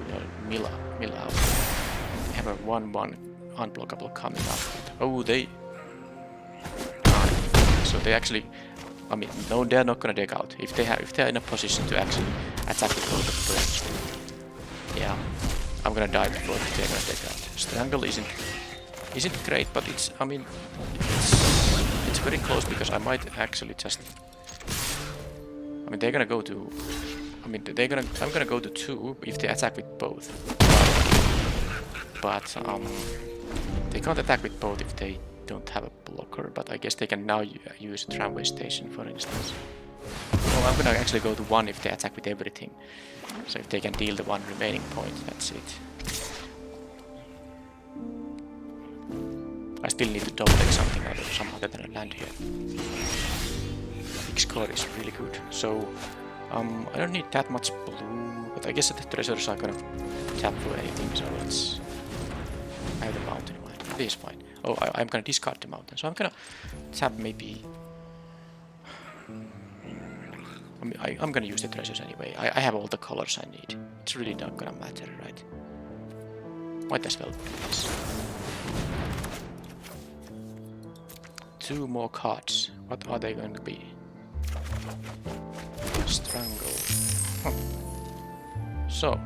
Speaker 1: know, mill out. They have a 1/1 unblockable coming up. Oh, they... So they actually... I mean, no, they're not gonna deck out. If they're in a position to actually attack with both of turns, yeah, I'm gonna die before they're gonna deck out. Strangle isn't great, but it's... I mean, it's very close because I might actually just... I mean, they're gonna go to... I mean, I'm gonna go to 2 if they attack with both. But they can't attack with both if they don't have a blocker. But I guess they can now use a Tramway Station, for instance. Oh, I'm gonna actually go to 1 if they attack with everything. So if they can deal the 1 remaining point, that's it. I still need to double take something other than a land here. Big score is really good. So I don't need that much blue, but I guess the treasures are gonna tap for anything, so let's... I have the mountain in mind. This is fine. Oh, I'm gonna discard the mountain, so I'm gonna tap maybe... I mean, I'm gonna use the treasures anyway. I have all the colors I need. It's really not gonna matter, right? Might as well do this. 2 more cards. What are they going to be? Strangle. Huh. So,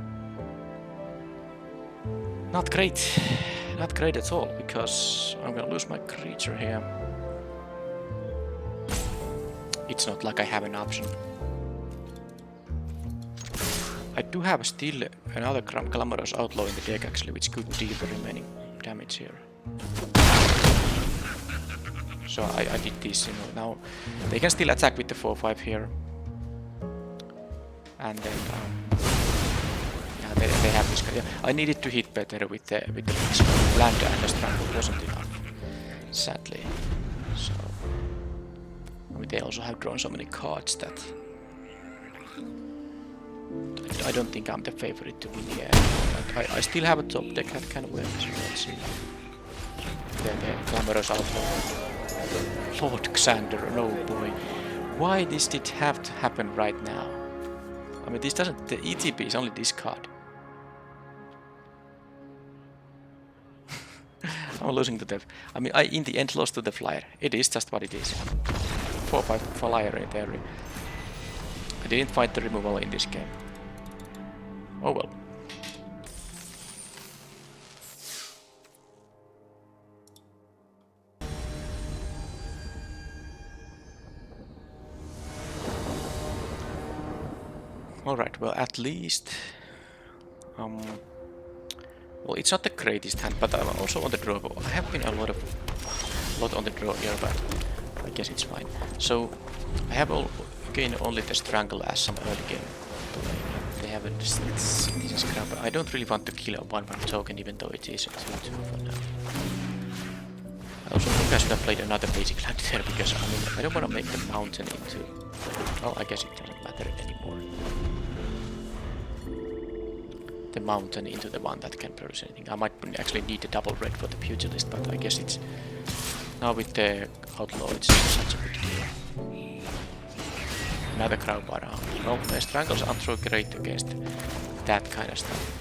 Speaker 1: not great. Not great at all, because I'm gonna lose my creature here. It's not like I have an option. I do have still another Glamorous Outlaw in the deck actually, which could deal the remaining damage here. So I did this, you know, now they can still attack with the 4-5 here. And then, yeah, they have this guy. Yeah, I needed to hit better with the land and the Strangle wasn't enough, sadly. So, I mean, they also have drawn so many cards that I don't think I'm the favorite to win yet. But I still have a top deck that can work, so let's see. The Glamorous Outlaw. Lord Xander, no boy. Why this did have to happen right now? I mean, this doesn't. The ETB is only this card. I'm losing to the. I mean, I in the end lost to the flyer. It is just what it is. 4-5 flyer in theory. I didn't fight the removal in this game. Oh well. Alright, well at least well, it's not the greatest hand, but I'm also on the draw. I have been a lot on the draw here, but I guess it's fine. So I have again only the Strangle as some early game. They have a decent scrap. I don't really want to kill a 1-1 token, even though it is a 2-2 for now. I also think I should have played another basic land there, because I mean, I don't want to make the mountain into. Well, I guess it doesn't matter anymore. The mountain into the one that can produce anything. I might actually need a double red for the pugilist, but I guess it's now with the outlaw it's such a big deal. Another crowbar. Well, the strangles aren't so great against that kind of stuff.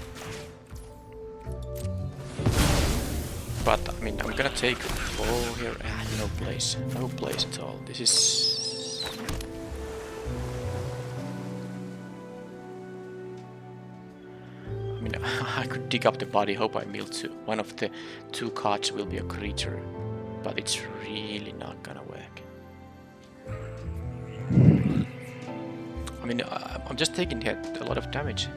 Speaker 1: But I mean, I'm gonna take 4 here. No place at all. This is. I mean, I could dig up the body, hope I mill 2. One of the 2 cards will be a creature, but it's really not gonna work. I mean, I'm just taking here a lot of damage.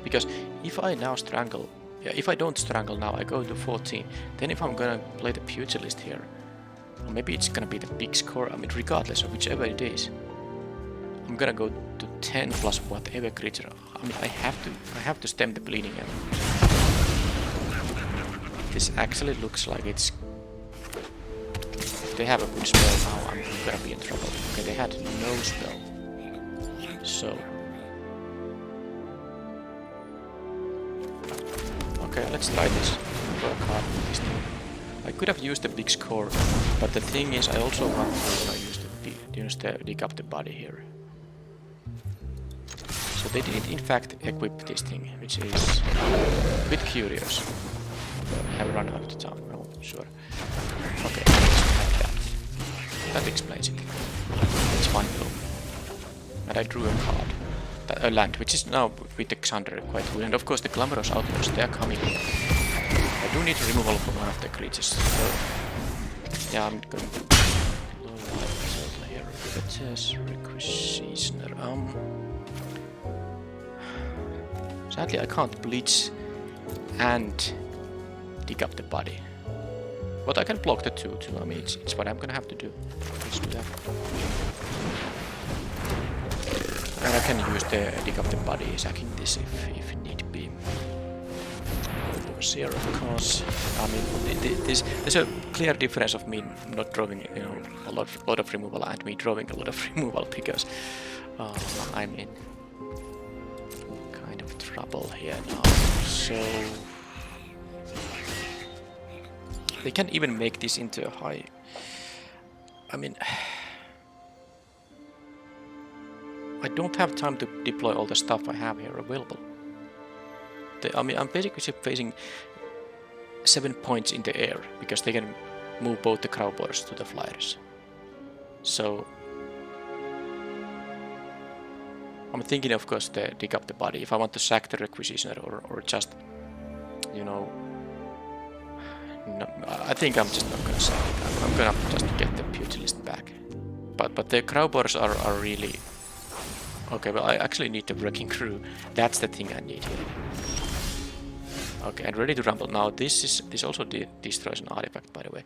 Speaker 1: Because if I now strangle, yeah, if I don't strangle now, I go to 14. Then if I'm gonna play the pugilist here, or maybe it's gonna be the big score, I mean, regardless of whichever it is, I'm gonna go to 10 plus whatever creature. I mean, I have to stem the bleeding, and this actually looks like it's. If they have a good spell now, I'm gonna be in trouble. Okay, they had no spell, so. Okay, let's try this. Work hard with this thing. I could have used the big score, but the thing is, I also want to use the dig up the body here. So they did in fact equip this thing, which is a bit curious. I have run out of time. No, sure. Okay, let's have that. That explains it. It's fine though. And I drew a card. A land, which is now with the Xander quite good. And of course the Glamorous Outlaws, they are coming. I do need removal from one of the creatures. So yeah, I'm going to low life here. Riveters, Requisitioner. Sadly I can't bleach and dig up the body. But I can block the 2 too. I mean, it's what I'm gonna have to do. Let's do that. And I can use the dig up the body, sacking this if need be. Here, of course. I mean, there's a clear difference of me not drawing, you know, a lot of removal and me drawing a lot of removal, because I'm in kind of trouble here now. So they can even make this into a high. I mean, I don't have time to deploy all the stuff I have here available. I mean, I'm basically facing 7 points in the air, because they can move both the crowbars to the flyers. So I'm thinking, of course, to dig up the body. If I want to sack the Requisitioner or just, you know, no, I think I'm just not gonna sack it. I'm gonna just get the Pugilist back. But the crowbars are really. Okay, well, I actually need the wrecking crew. That's the thing I need here. Okay, and ready to rumble. Now this also destroys an artifact, by the way.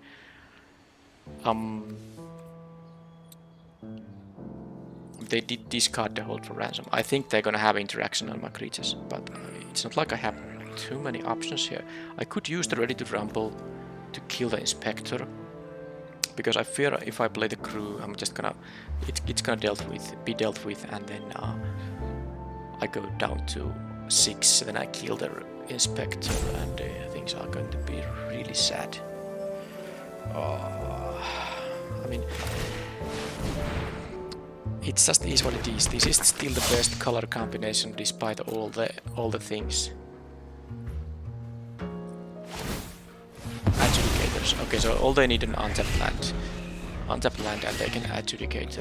Speaker 1: They did discard the hold for ransom. I think they're gonna have interaction on my creatures, but it's not like I have too many options here. I could use the ready to rumble to kill the inspector, because I fear if I play the crew, I'm just gonna it's gonna be dealt with, and then I go down to 6. Then I kill the inspector, and things are going to be really sad. I mean, it just is what it is. This is still the best color combination despite all the things. Adjudicators. Okay, so all they need an untapped land. Untapped land, and they can adjudicate.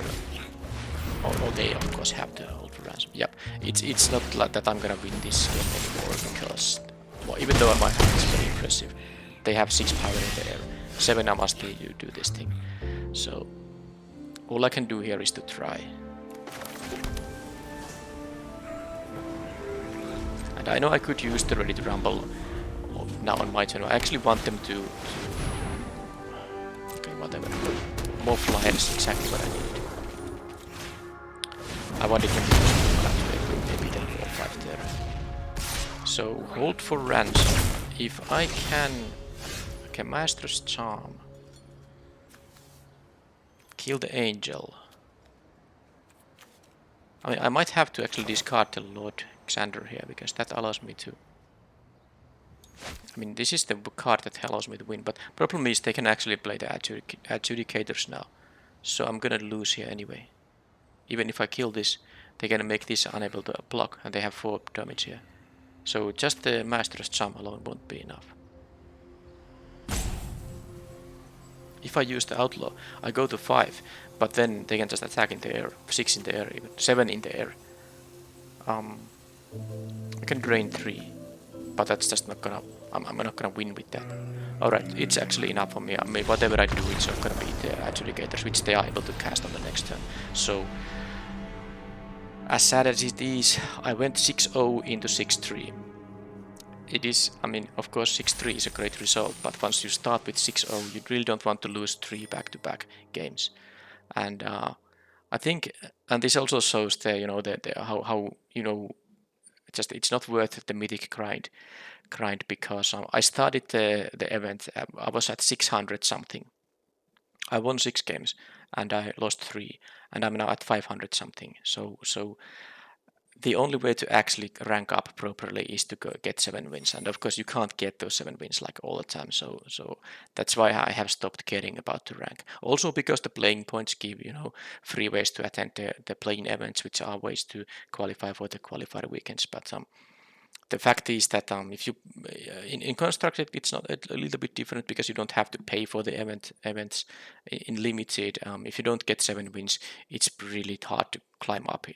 Speaker 1: Or they of course have to hold for ransom. Yep. It's not like that I'm gonna win this game anymore, because well, even though my hand is very impressive, they have 6 power in the air. 7 I must do this thing. So all I can do here is to try. And I know I could use the ready to rumble now on my turn. I actually want them to okay, whatever. More flyers, exactly what I need. I wanted them to use maybe then 4 or 5 there. So hold for ransom. If I can, okay, Master's Charm. Kill the angel. I mean, I might have to actually discard the Lord Xander here, because that allows me to... I mean, this is the card that allows me to win, but problem is they can actually play the adjudicators now. So I'm gonna lose here anyway. Even if I kill this, they can make this unable to block, and they have 4 damage here. So just the Master's Charm alone won't be enough. If I use the Outlaw, I go to 5, but then they can just attack in the air, 6 in the air, even 7 in the air. I can drain 3, but that's just not gonna... I'm not gonna win with that. Alright, it's actually enough for me. I mean, whatever I do, it's not gonna be the adjudicators, which they are able to cast on the next turn. So, as sad as it is, I went 6-0 into 6-3. It is, I mean, of course 6-3 is a great result, but once you start with 6-0, you really don't want to lose 3 back-to-back games. And I think, and this also shows the, you know, how you know, just it's not worth the mythic grind, because I started the event, I was at 600 something. I won 6 games and I lost 3, and I'm now at 500 something. So the only way to actually rank up properly is to get 7 wins, and of course you can't get those 7 wins like all the time. So that's why I have stopped caring about the rank. Also because the playing points give, you know, free ways to attend the playing events, which are ways to qualify for the qualifier weekends. But the fact is that if you in Constructed, it's not a little bit different, because you don't have to pay for the events. In Limited, if you don't get 7 wins, it's really hard to climb up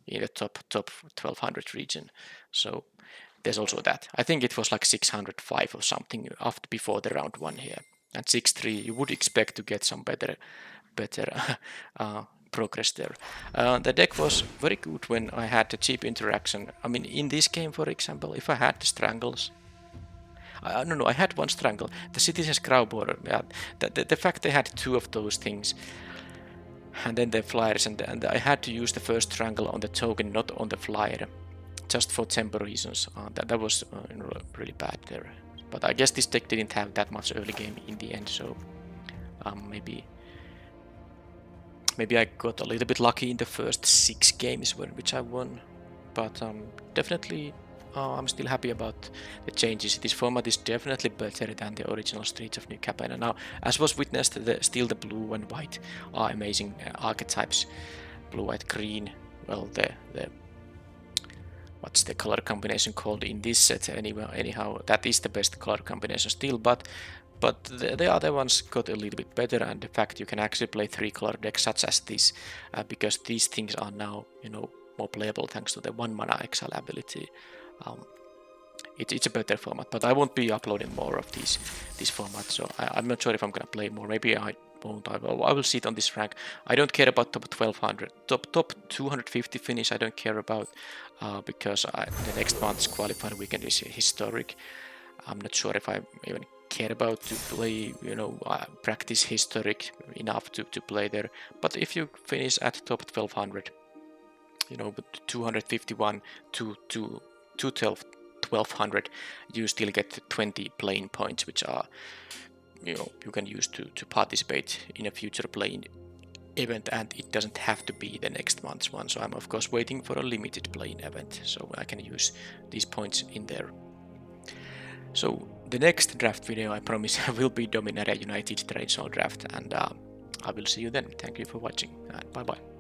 Speaker 1: in the top 1200 region. So there's also that. I think it was like 605 or something after before the round 1 here. And 6-3, you would expect to get some better progress there. The deck was very good when I had the cheap interaction. I mean, in this game, for example, if I had the strangles, no, I had 1 strangle. The Citizen's Crow Border. Yeah, the fact they had 2 of those things, and then the flyers, and I had to use the first strangle on the token, not on the flyer, just for tempo reasons. That was really bad there. But I guess this deck didn't have that much early game in the end, so maybe I got a little bit lucky in the first 6 games which I won. But definitely I'm still happy about the changes. This format is definitely better than the original Streets of New Capenna. Now, as was witnessed, still the blue and white are amazing archetypes. Blue, white, green. Well, the what's the color combination called in this set? Anyhow, that is the best color combination still. But the other ones got a little bit better, and the fact you can actually play 3-color decks such as this, because these things are now, you know, more playable thanks to the 1 mana exile ability. It's a better format, but I won't be uploading more of these formats, so I'm not sure if I'm gonna play more. Maybe I won't. I will sit on this rank. I don't care about top 1200. Top 250 finish I don't care about because the next month's qualifying weekend is historic. I'm not sure if I even care about to play, you know, practice historic enough to play there. But if you finish at top 1200, you know, 251 to 1200, you still get 20 playing points, which are, you know, you can use to participate in a future playing event, and it doesn't have to be the next month's one. So I'm of course waiting for a limited playing event, so I can use these points in there. So the next draft video, I promise, will be Dominaria United Trade Zone draft, and I will see you then. Thank you for watching, and bye bye.